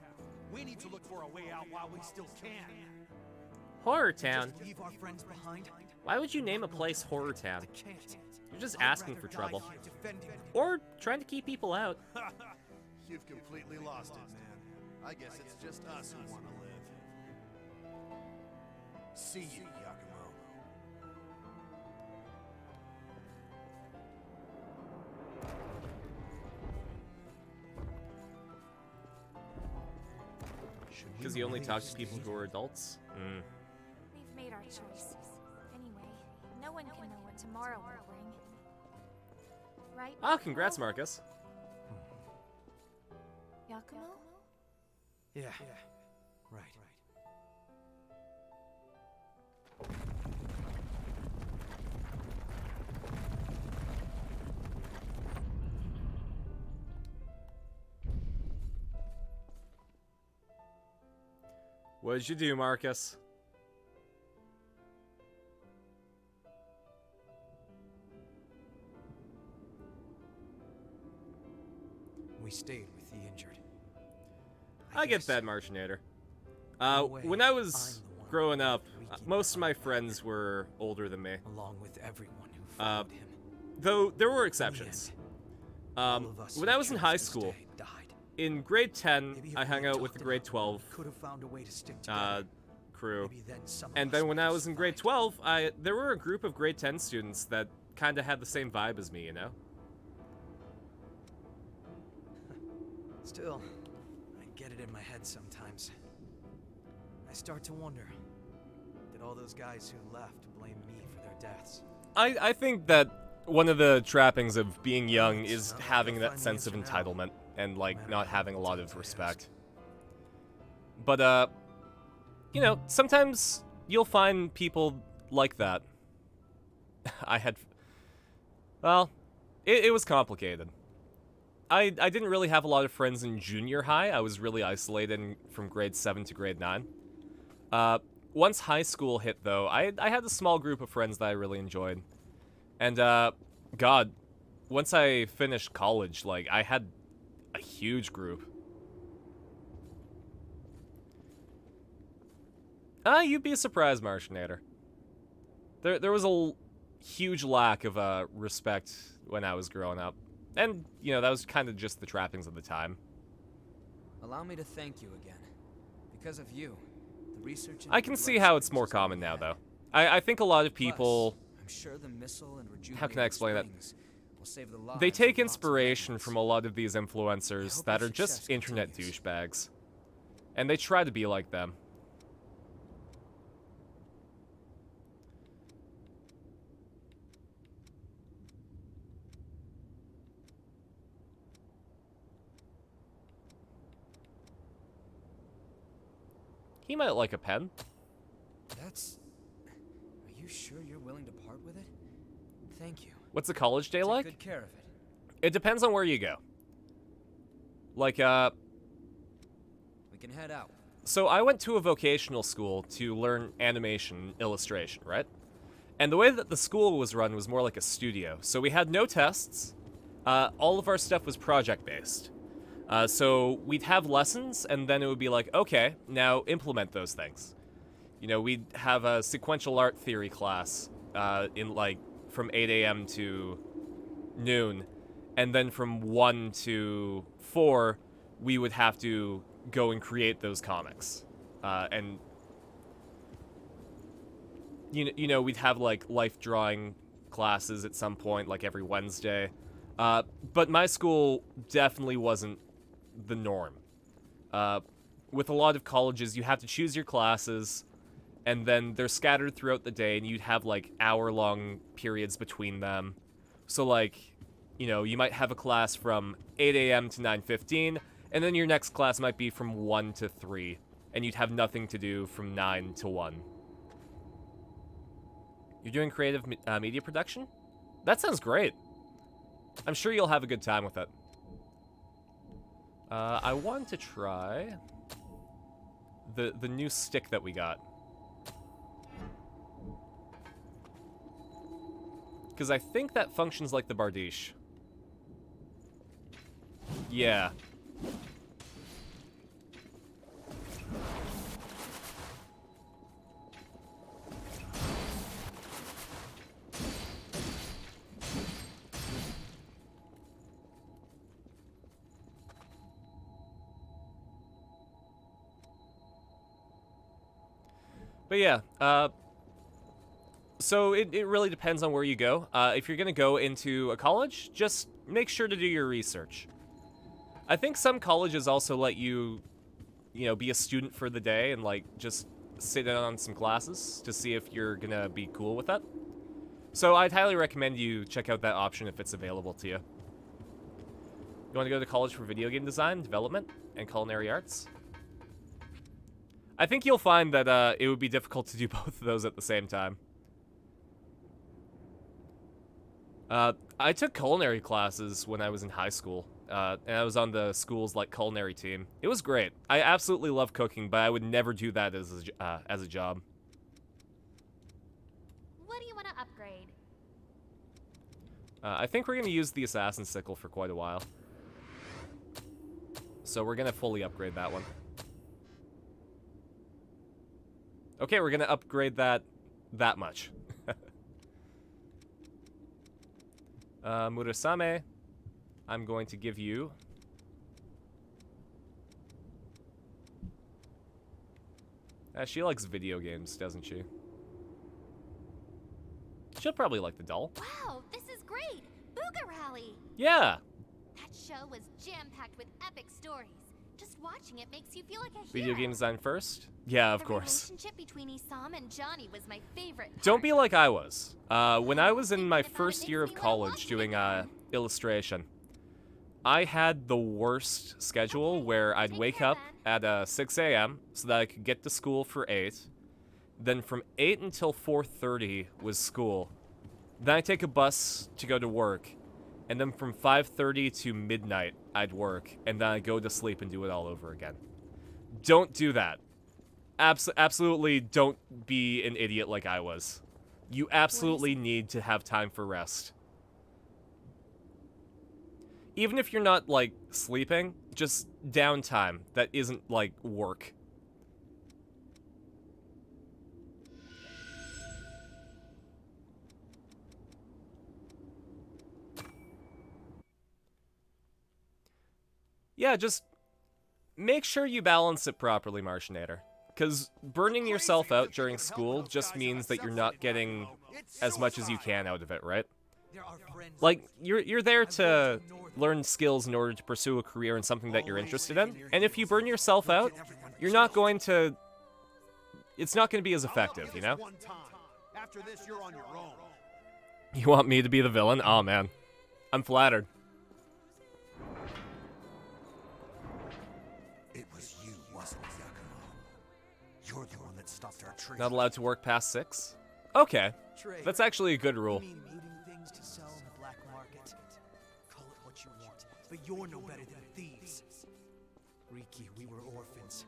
[SPEAKER 3] We need to look for a way out while we still can.
[SPEAKER 8] Horror Town?
[SPEAKER 2] Leave our friends behind?
[SPEAKER 8] Why would you name a place Horror Town?
[SPEAKER 2] Can't.
[SPEAKER 8] You're just asking for trouble.
[SPEAKER 2] Defending them.
[SPEAKER 8] Or trying to keep people out.
[SPEAKER 3] You've completely lost it, man. I guess it's just us who want to live. See you, Yakumo.
[SPEAKER 1] Because you only talk to people who are adults?
[SPEAKER 5] We've made our choices. Anyway, no one can know what tomorrow will bring. Right?
[SPEAKER 1] Oh, congrats, Marcus.
[SPEAKER 5] Yakumo?
[SPEAKER 2] Yeah. Right.
[SPEAKER 1] What did you do, Marcus?
[SPEAKER 2] We stayed with the injured.
[SPEAKER 1] I get
[SPEAKER 2] guess
[SPEAKER 1] that, Marginator.
[SPEAKER 2] way,
[SPEAKER 1] When I was
[SPEAKER 2] I'm the one
[SPEAKER 1] growing up,
[SPEAKER 2] weakened
[SPEAKER 1] most of my
[SPEAKER 2] by
[SPEAKER 1] friends were older than me.
[SPEAKER 2] Along with everyone who followed him.
[SPEAKER 1] Though there were exceptions.
[SPEAKER 2] All of us
[SPEAKER 1] When
[SPEAKER 2] who
[SPEAKER 1] I was in
[SPEAKER 2] chose
[SPEAKER 1] high
[SPEAKER 2] to
[SPEAKER 1] school,
[SPEAKER 2] stay died.
[SPEAKER 1] in grade 10,
[SPEAKER 2] Maybe if
[SPEAKER 1] I
[SPEAKER 2] we
[SPEAKER 1] hung
[SPEAKER 2] had
[SPEAKER 1] out with the
[SPEAKER 2] talked
[SPEAKER 1] grade
[SPEAKER 2] about it,
[SPEAKER 1] 12
[SPEAKER 2] we could have found a way to stick together.
[SPEAKER 1] crew.
[SPEAKER 2] Maybe then some of
[SPEAKER 1] And
[SPEAKER 2] us
[SPEAKER 1] then
[SPEAKER 2] would
[SPEAKER 1] when I
[SPEAKER 2] have
[SPEAKER 1] was in grade
[SPEAKER 2] survived.
[SPEAKER 1] 12, there were a group of grade 10 students that kind of had the same vibe as me, you know?
[SPEAKER 2] Still, I get it in my head sometimes. I start to wonder, did all those guys who left blame me for their deaths?
[SPEAKER 1] I think that one of the trappings of being young is having that sense of entitlement and, like, not having a lot of respect. But, you know, sometimes you'll find people like that. Well, it was complicated. I didn't really have a lot of friends in junior high. I was really isolated from grade 7 to grade 9. Once high school hit, though, I had a small group of friends that I really enjoyed. And, God, once I finished college, like, I had a huge group. You'd be surprised, Martianator. There was a huge lack of, respect when I was growing up. And, you know, that was kind of just the trappings of the time.
[SPEAKER 4] Allow me to thank you again. Because of you, the research...
[SPEAKER 1] I can see how it's more common now, though. I think a lot of people...
[SPEAKER 4] I'm sure the missile and
[SPEAKER 1] how can I explain that?
[SPEAKER 4] Will save the lives
[SPEAKER 1] They take
[SPEAKER 4] of lots of
[SPEAKER 1] inspiration
[SPEAKER 4] animals.
[SPEAKER 1] from a lot of these influencers
[SPEAKER 4] I
[SPEAKER 1] that
[SPEAKER 4] hope
[SPEAKER 1] are
[SPEAKER 4] your
[SPEAKER 1] just
[SPEAKER 4] success
[SPEAKER 1] internet
[SPEAKER 4] continues.
[SPEAKER 1] douchebags. And they try to be like them. He might like a pen.
[SPEAKER 4] That's... Are you sure you're willing to part with it? Thank you.
[SPEAKER 1] What's a college day
[SPEAKER 4] Take
[SPEAKER 1] like?
[SPEAKER 4] good care of it.
[SPEAKER 1] It depends on where you go. Like,
[SPEAKER 4] We can head out.
[SPEAKER 1] so I went to a vocational school to learn animation and illustration, right? And the way that the school was run was more like a studio. So we had no tests. All of our stuff was project-based. So we'd have lessons, and then it would be like, okay, now implement those things. You know, we'd have a sequential art theory class in, like, from 8 a.m. to noon. And then from 1 to 4, we would have to go and create those comics. And, you know, we'd have, like, life drawing classes at some point, like every Wednesday. But my school definitely wasn't the norm. With a lot of colleges, you have to choose your classes, and then they're scattered throughout the day, and you'd have, like, hour-long periods between them. So, like, you know, you might have a class from 8 a.m. to 9:15, and then your next class might be from 1 to 3, and you'd have nothing to do from 9 to 1. You're doing creative media production? That sounds great. I'm sure you'll have a good time with it. I want to try the new stick that we got. Because I think that functions like the Bardiche. Yeah. But yeah, so it really depends on where you go. If you're gonna go into a college, just make sure to do your research. I think some colleges also let you, you know, be a student for the day and, like, just sit in on some classes to see if you're gonna be cool with that. So I'd highly recommend you check out that option if it's available to you. You want to go to college for video game design, development, and culinary arts? I think you'll find that it would be difficult to do both of those at the same time. I took culinary classes when I was in high school, and I was on the school's, like, culinary team. It was great. I absolutely love cooking, but I would never do that as a job.
[SPEAKER 7] What do you want to upgrade?
[SPEAKER 1] I think we're going to use the assassin sickle for quite a while. So we're going to fully upgrade that one. Okay, we're going to upgrade that much. Murasame, I'm going to give you... she likes video games, doesn't she? She'll probably like the doll.
[SPEAKER 7] Wow, this is great! Booga Rally!
[SPEAKER 1] Yeah!
[SPEAKER 7] That show was jam-packed with epic stories. Just watching it makes you feel like a
[SPEAKER 1] Video
[SPEAKER 7] hero.
[SPEAKER 1] game design first? Yeah, of
[SPEAKER 7] The
[SPEAKER 1] course.
[SPEAKER 7] relationship between Isam and Johnny was my favorite part.
[SPEAKER 1] Don't be like I was. When I was in my
[SPEAKER 7] Thinking about it
[SPEAKER 1] first
[SPEAKER 7] makes
[SPEAKER 1] year of
[SPEAKER 7] me wanna
[SPEAKER 1] college
[SPEAKER 7] watch it
[SPEAKER 1] doing
[SPEAKER 7] again.
[SPEAKER 1] illustration, I had the worst schedule
[SPEAKER 7] Okay,
[SPEAKER 1] where I'd
[SPEAKER 7] take
[SPEAKER 1] wake
[SPEAKER 7] care
[SPEAKER 1] up at 6 a.m. so that I could get to school for 8. Then from 8 until 4:30 was school. Then I take a bus to go to work. And then from 5:30 to midnight, I'd work, and then I'd go to sleep and do it all over again. Don't do that. Absolutely don't be an idiot like I was. You absolutely need to have time for rest. Even if you're not, like, sleeping, just downtime that isn't, like, work. Yeah, just make sure you balance it properly, Martianator. Because burning yourself out during school just means that you're not getting as much as you can out of it, right? Like, you're there to learn skills in order to pursue a career in something that you're interested in. And if you burn yourself out, you're not going to... It's not going to be as effective, you know?
[SPEAKER 3] After this, you're on your own.
[SPEAKER 1] You want me to be the villain? Aw, man. I'm flattered.
[SPEAKER 3] It was you, wasn't it, Yakumo? You're the one that stopped our tree.
[SPEAKER 1] Not allowed to work past 6? Okay. That's actually a good rule.
[SPEAKER 2] You mean looting things to sell on the black market? Call it what you want, but you're no better than thieves. Riki, we were orphans.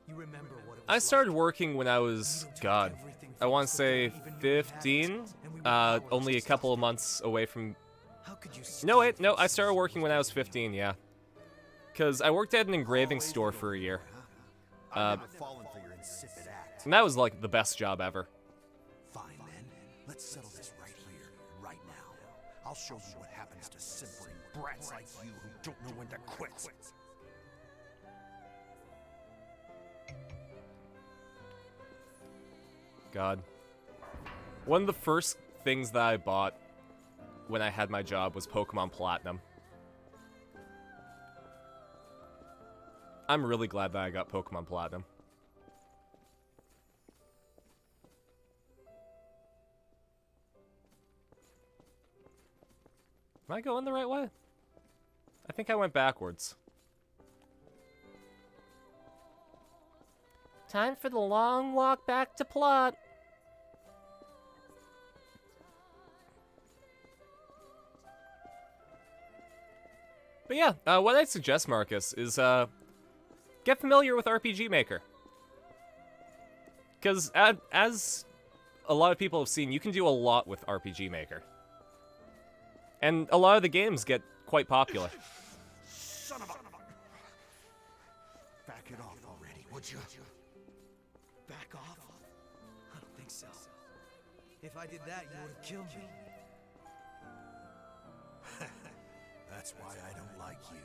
[SPEAKER 2] You remember what it was
[SPEAKER 1] I started
[SPEAKER 2] like.
[SPEAKER 1] working when I was, God, I want to say 15? Only a couple of months away from...
[SPEAKER 2] How could you
[SPEAKER 1] No, wait, no, I started working when I was 15, yeah. Because I worked at an engraving store for a year.
[SPEAKER 3] I've never fallen for your insipid act.
[SPEAKER 1] And that was, like, the best job ever.
[SPEAKER 3] Fine, then. Let's settle this right here, right now. I'll show you what happens to simpering brats like you who don't know when to quit.
[SPEAKER 1] God. One of the first things that I bought when I had my job was Pokemon Platinum. I'm really glad that I got Pokemon Platinum. Am I going the right way? I think I went backwards. Time for the long walk back to plot. But yeah, what I'd suggest, Marcus, is get familiar with RPG Maker. Because as a lot of people have seen, you can do a lot with RPG Maker. And a lot of the games get quite popular.
[SPEAKER 3] Son of a... Back it off already, would you?
[SPEAKER 2] Back off? I don't think so. If I did that, you would have killed me.
[SPEAKER 3] That's why I don't like you.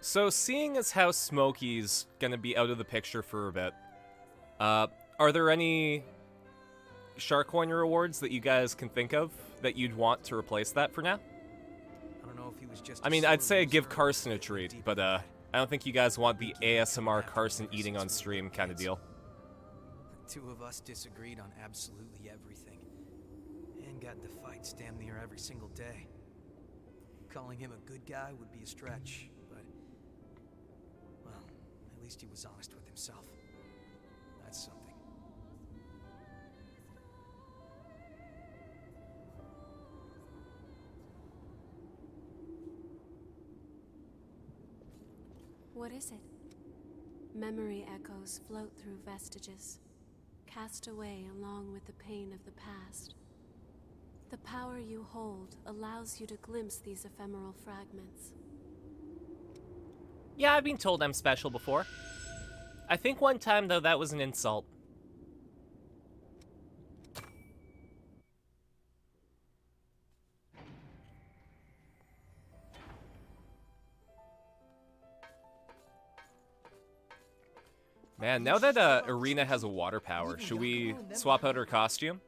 [SPEAKER 1] So, seeing as how Smokey's gonna be out of the picture for a bit, are there any Sharkcoin rewards that you guys can think of that you'd want to replace that for now?
[SPEAKER 2] I don't know if he was just
[SPEAKER 1] I mean, I'd say give Carson a treat, but I don't think you guys want the ASMR Carson eating on stream kind of deal.
[SPEAKER 2] The two of us disagreed on absolutely everything. And got into fights damn near every single day. Calling him a good guy would be a stretch, but... well, at least he was honest with himself. That's something.
[SPEAKER 6] What is it? Memory echoes float through vestiges, cast away along with the pain of the past. The power you hold allows you to glimpse these ephemeral fragments.
[SPEAKER 8] Yeah, I've been told I'm special before. I think one time, though, that was an insult.
[SPEAKER 1] Man, now that Erina has a water power, should we swap out her costume?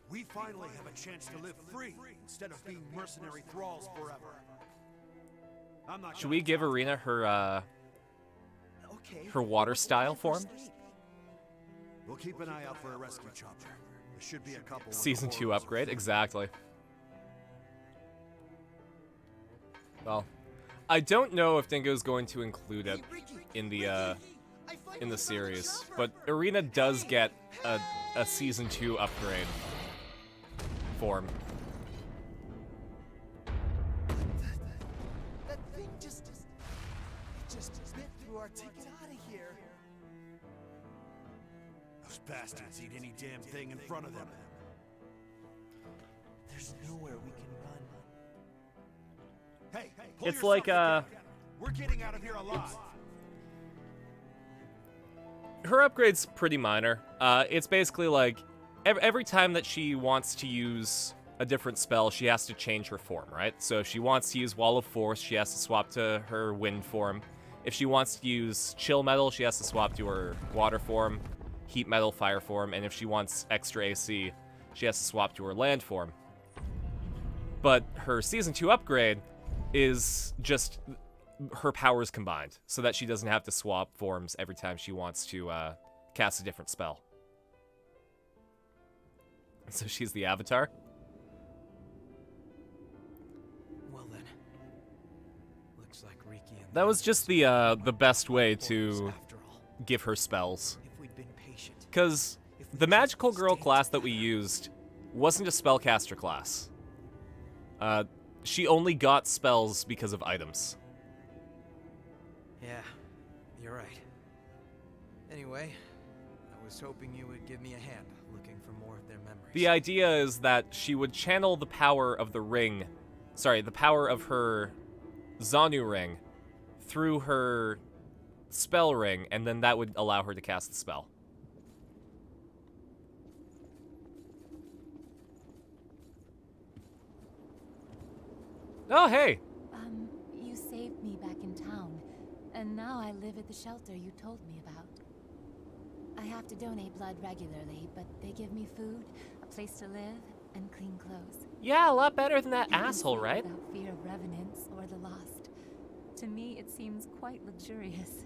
[SPEAKER 3] We finally have a chance to live free instead of being mercenary thralls forever. I'm not
[SPEAKER 1] Should we give Erina her her water style form?
[SPEAKER 3] We'll keep an eye out for a rescue chopper. There should be a couple.
[SPEAKER 1] Season 2 upgrade, exactly. Well, I don't know if Dingo's going to include it in the series, but Erina does get a season 2 upgrade form.
[SPEAKER 2] That thing just bit through our ticket out of here.
[SPEAKER 3] Those bastards eat any damn thing in front of them.
[SPEAKER 2] There's nowhere we can run.
[SPEAKER 3] Hey, pull
[SPEAKER 1] It's
[SPEAKER 3] yourself
[SPEAKER 1] like
[SPEAKER 3] together. We're getting out of here alive.
[SPEAKER 1] Her upgrade's pretty minor. It's basically like every time that she wants to use a different spell, she has to change her form, right? So if she wants to use Wall of Force, she has to swap to her wind form. If she wants to use Chill Metal, she has to swap to her water form, Heat Metal, fire form, and if she wants extra AC, she has to swap to her land form. But her Season 2 upgrade is just her powers combined, so that she doesn't have to swap forms every time she wants to cast a different spell. So she's the Avatar.
[SPEAKER 2] Well then, looks like Riki and
[SPEAKER 1] That was just the best way
[SPEAKER 2] Portals
[SPEAKER 1] to
[SPEAKER 2] after all.
[SPEAKER 1] give her spells.
[SPEAKER 2] If we'd been patient.
[SPEAKER 1] Because the magical girl class that we used wasn't a spellcaster class. She only got spells because of items.
[SPEAKER 2] Yeah, you're right. Anyway, I was hoping you would give me a hand looking for more of their memories.
[SPEAKER 1] The idea is that she would channel the power of the ring, sorry, the power of her Zanu ring through her spell ring, and then that would allow her to cast the spell. Oh, hey!
[SPEAKER 10] You saved me back in town, and now I live at the shelter you told me about. I have to donate blood regularly, but they give me food, a place to live, and clean clothes.
[SPEAKER 8] Yeah, a lot better than that
[SPEAKER 10] I can
[SPEAKER 8] asshole,
[SPEAKER 10] sleep
[SPEAKER 8] right?
[SPEAKER 10] Without fear of revenants or the lost. To me, it seems quite luxurious.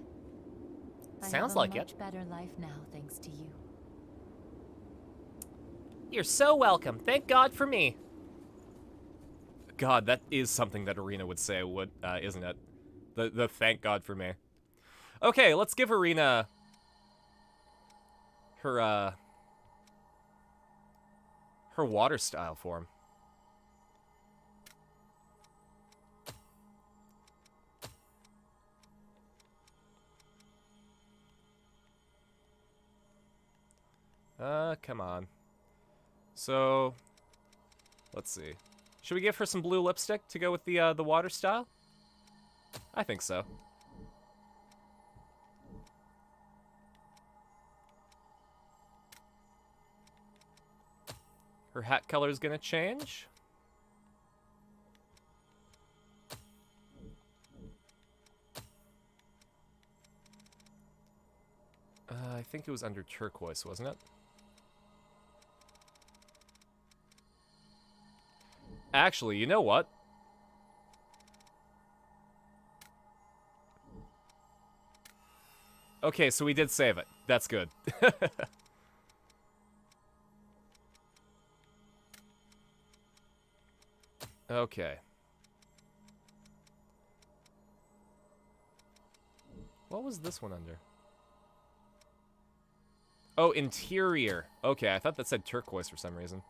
[SPEAKER 8] Sounds
[SPEAKER 10] I
[SPEAKER 8] like
[SPEAKER 10] have a
[SPEAKER 8] it.
[SPEAKER 10] much better life now, thanks to you.
[SPEAKER 8] You're so welcome. Thank God for me.
[SPEAKER 1] God, that is something that Erina would say, isn't it? The thank God for me. Okay, let's give Erina her water style form. Come on. So, let's see. Should we give her some blue lipstick to go with the water style? I think so. Her hat color is gonna change. I think it was under turquoise, wasn't it? Actually, you know what? Okay, so we did save it. That's good. Okay. What was this one under? Oh, interior. Okay, I thought that said turquoise for some reason.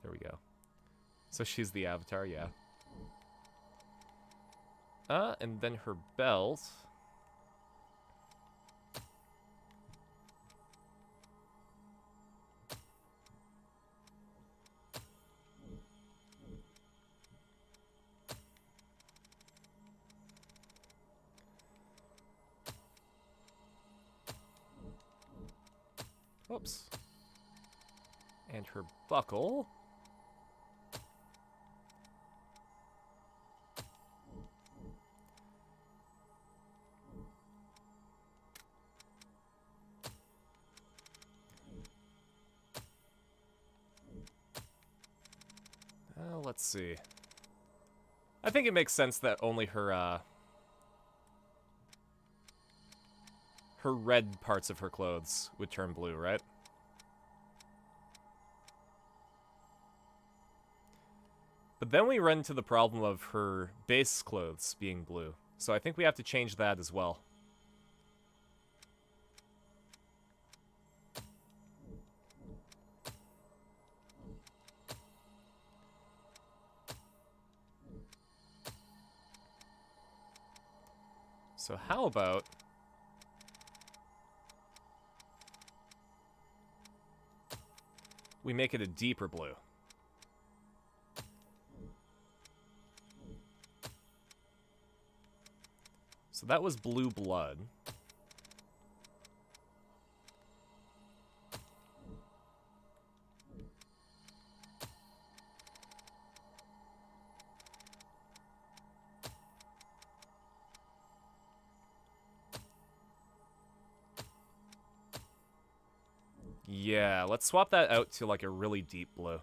[SPEAKER 1] There we go. So she's the Avatar, yeah. And then her belt. Whoops. And her buckle. let's see. I think it makes sense that only her red parts of her clothes would turn blue, right? But then we run into the problem of her base clothes being blue. So I think we have to change that as well. So how about... we make it a deeper blue. So that was blue blood. Yeah, let's swap that out to like a really deep blue.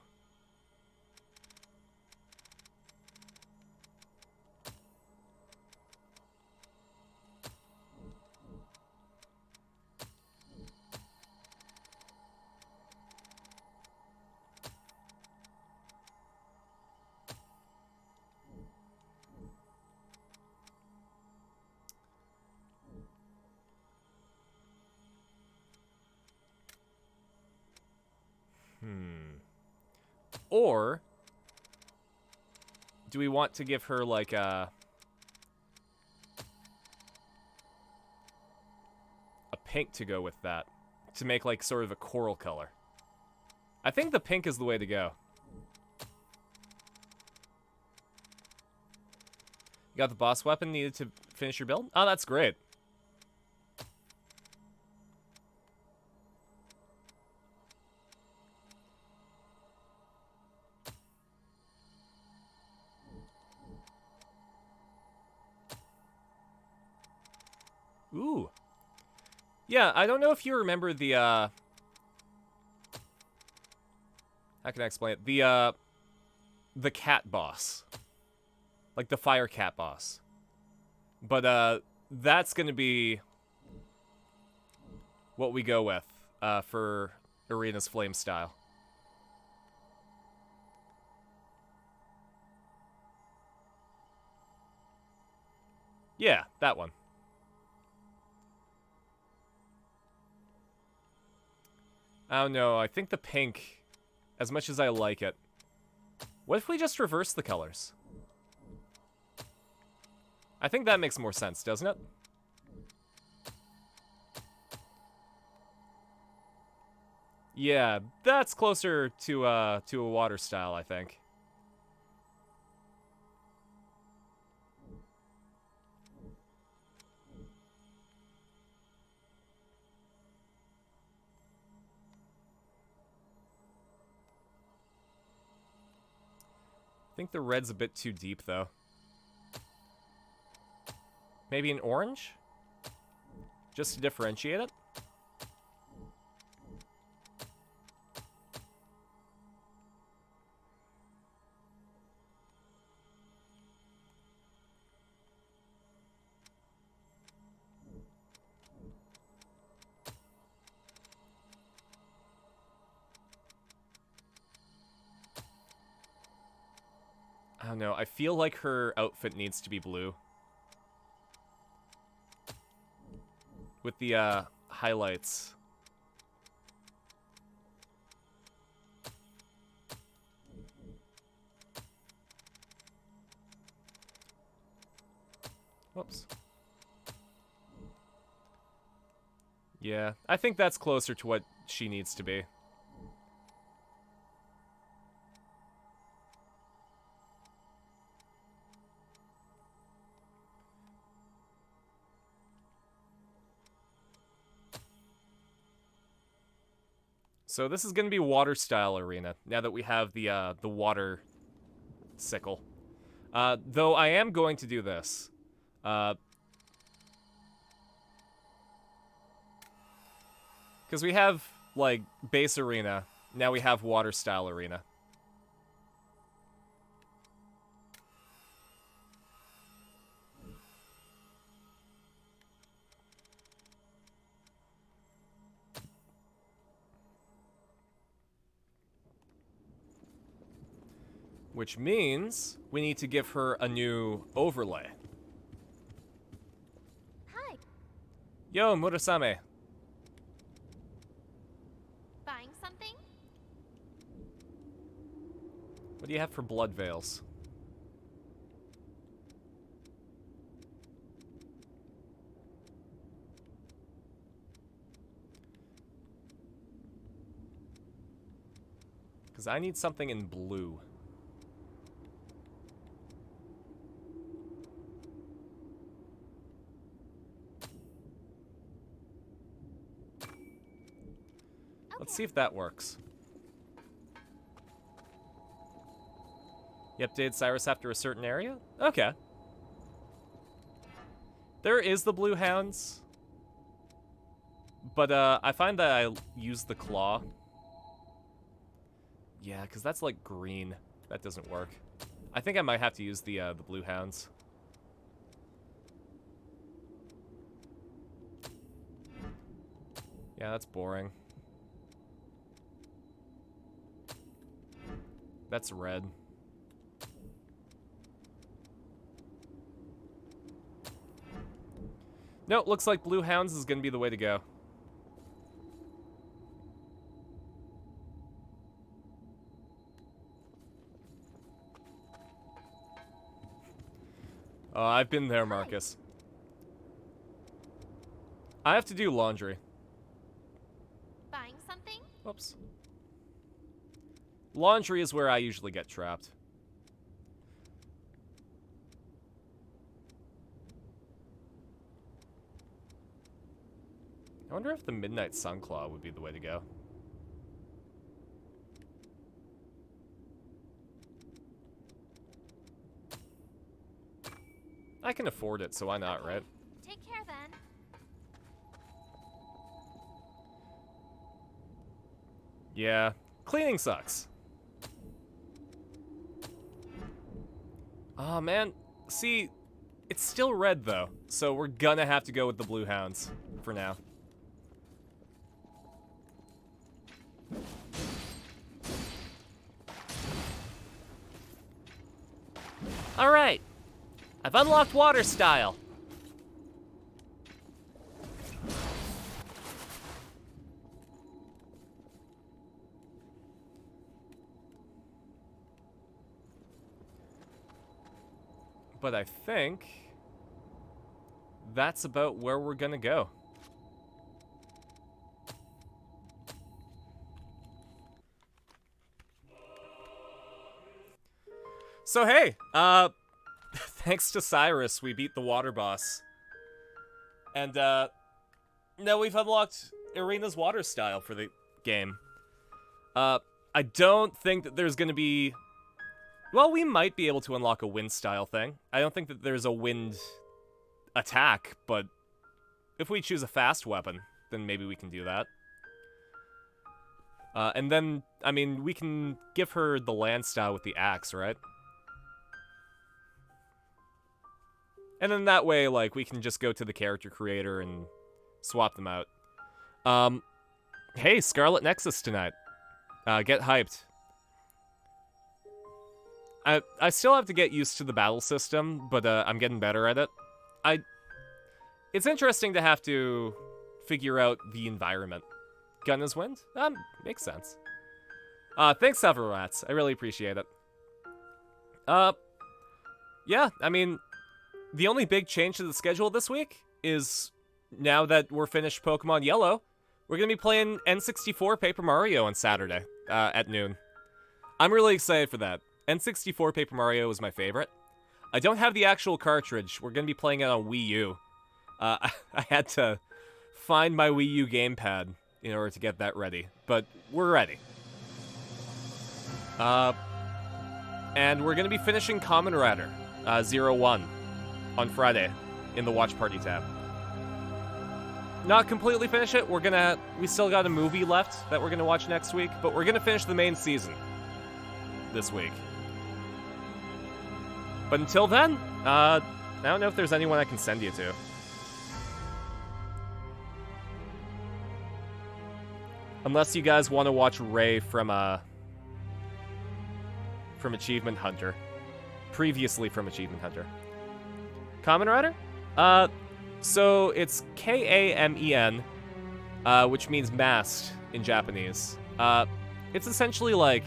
[SPEAKER 1] Or do we want to give her like a pink to go with that? To make like sort of a coral color. I think the pink is the way to go. You got the boss weapon needed to finish your build? Oh, that's great. Ooh. Yeah, I don't know if you remember the, how can I explain it? The cat boss. Like the fire cat boss. But, that's gonna be what we go with, for Erina's flame style. Yeah, that one. I don't know, I think the pink, as much as I like it... What if we just reverse the colors? I think that makes more sense, doesn't it? Yeah, that's closer to a water style, I think. I think the red's a bit too deep, though. Maybe an orange? Just to differentiate it? I don't know, I feel like her outfit needs to be blue. With the, highlights. Whoops. Yeah, I think that's closer to what she needs to be. So this is going to be water style Erina, now that we have the water sickle. Though I am going to do this. Because we have, like, base Erina, now we have water style Erina. Which means we need to give her a new overlay.
[SPEAKER 7] Hi.
[SPEAKER 1] Yo, Murasame.
[SPEAKER 7] Buying something?
[SPEAKER 1] What do you have for blood veils? Because I need something in blue. Let's see if that works. You updated Cyrus after a certain area? Okay. There is the blue hounds. But I find that I use the claw. Yeah, because that's like green. That doesn't work. I think I might have to use the blue hounds. Yeah, that's boring. That's red. No, looks like blue hounds is gonna be the way to go. Oh, I've been there, Marcus. I have to do laundry.
[SPEAKER 7] Buying something?
[SPEAKER 1] Whoops. Laundry is where I usually get trapped. I wonder if the Midnight Sunclaw would be the way to go. I can afford it, so why not, right?
[SPEAKER 7] Take care then.
[SPEAKER 1] Yeah, cleaning sucks. Oh man, see, it's still red though, so we're gonna have to go with the blue hounds for now.
[SPEAKER 8] Alright. I've unlocked water style.
[SPEAKER 1] But I think that's about where we're gonna go. So hey, thanks to Cyrus, we beat the water boss. And now we've unlocked Erina's water style for the game. I don't think that there's gonna be... Well, we might be able to unlock a wind style thing. I don't think that there's a wind attack, but if we choose a fast weapon, then maybe we can do that. And then, I mean, we can give her the land style with the axe, right? And then that way, like, we can just go to the character creator and swap them out. Hey, Scarlet Nexus tonight. Get hyped. I still have to get used to the battle system, but I'm getting better at it. It's interesting to have to figure out the environment. Gun is wind? Makes sense. Thanks, several rats. I really appreciate it. Yeah, I mean, the only big change to the schedule this week is now that we're finished Pokemon Yellow, we're gonna be playing N64 Paper Mario on Saturday at noon. I'm really excited for that. N64 Paper Mario is my favorite. I don't have the actual cartridge. We're gonna be playing it on Wii U. I had to find my Wii U gamepad in order to get that ready, but we're ready. And we're gonna be finishing Kamen Rider 01 on Friday in the Watch Party tab. Not completely finish it. We still got a movie left that we're gonna watch next week, but we're gonna finish the main season this week. But until then, I don't know if there's anyone I can send you to. Unless you guys want to watch Ray from from Achievement Hunter. Previously from Achievement Hunter. Kamen Rider? So it's Kamen, which means masked in Japanese. It's essentially like,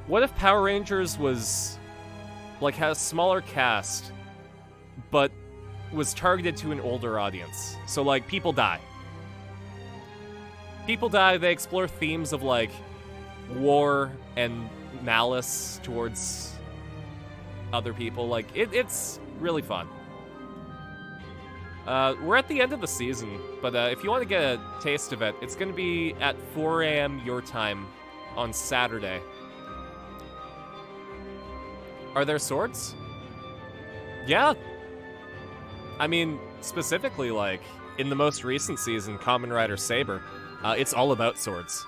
[SPEAKER 1] what if Power Rangers was, like, had a smaller cast, but was targeted to an older audience? So, like, people die. People die, they explore themes of, like, war and malice towards other people. Like, it's really fun. We're at the end of the season, but if you want to get a taste of it, it's going to be at 4 a.m. your time on Saturday. Are there swords? Yeah. I mean, specifically, like, in the most recent season, Kamen Rider Saber, it's all about swords.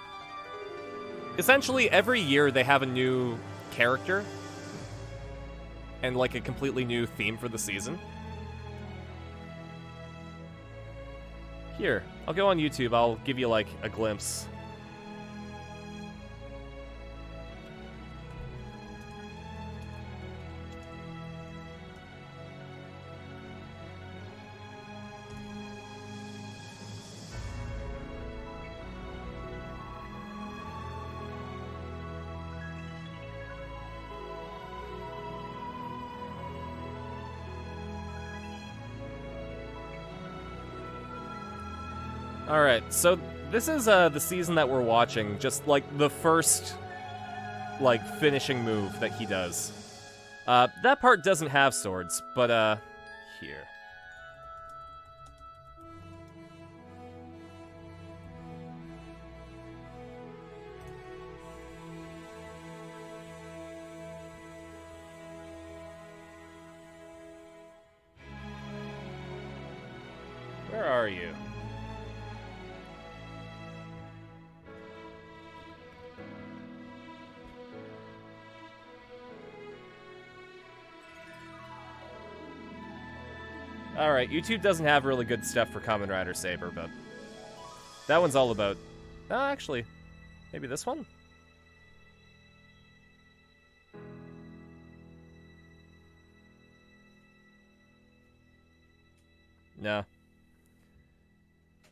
[SPEAKER 1] Essentially, every year they have a new character and, like, a completely new theme for the season. Here, I'll go on YouTube, I'll give you, like, a glimpse. Alright, so this is the season that we're watching, just like the first, like, finishing move that he does. That part doesn't have swords, but here. Where are you? Alright, YouTube doesn't have really good stuff for Kamen Rider Saber, but that one's all about... actually, maybe this one? No.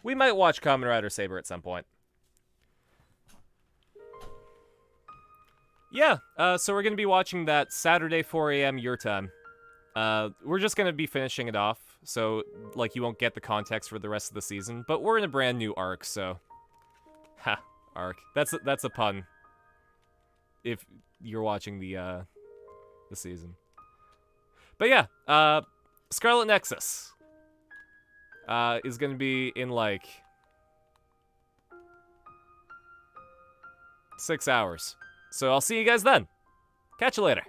[SPEAKER 1] We might watch Kamen Rider Saber at some point. Yeah, so we're going to be watching that Saturday 4 a.m. your time. We're just going to be finishing it off, so, like, you won't get the context for the rest of the season, but we're in a brand new arc, so... Ha, arc. That's a pun. If you're watching the season. But yeah, Scarlet Nexus is going to be in, like, 6 hours. So I'll see you guys then. Catch you later.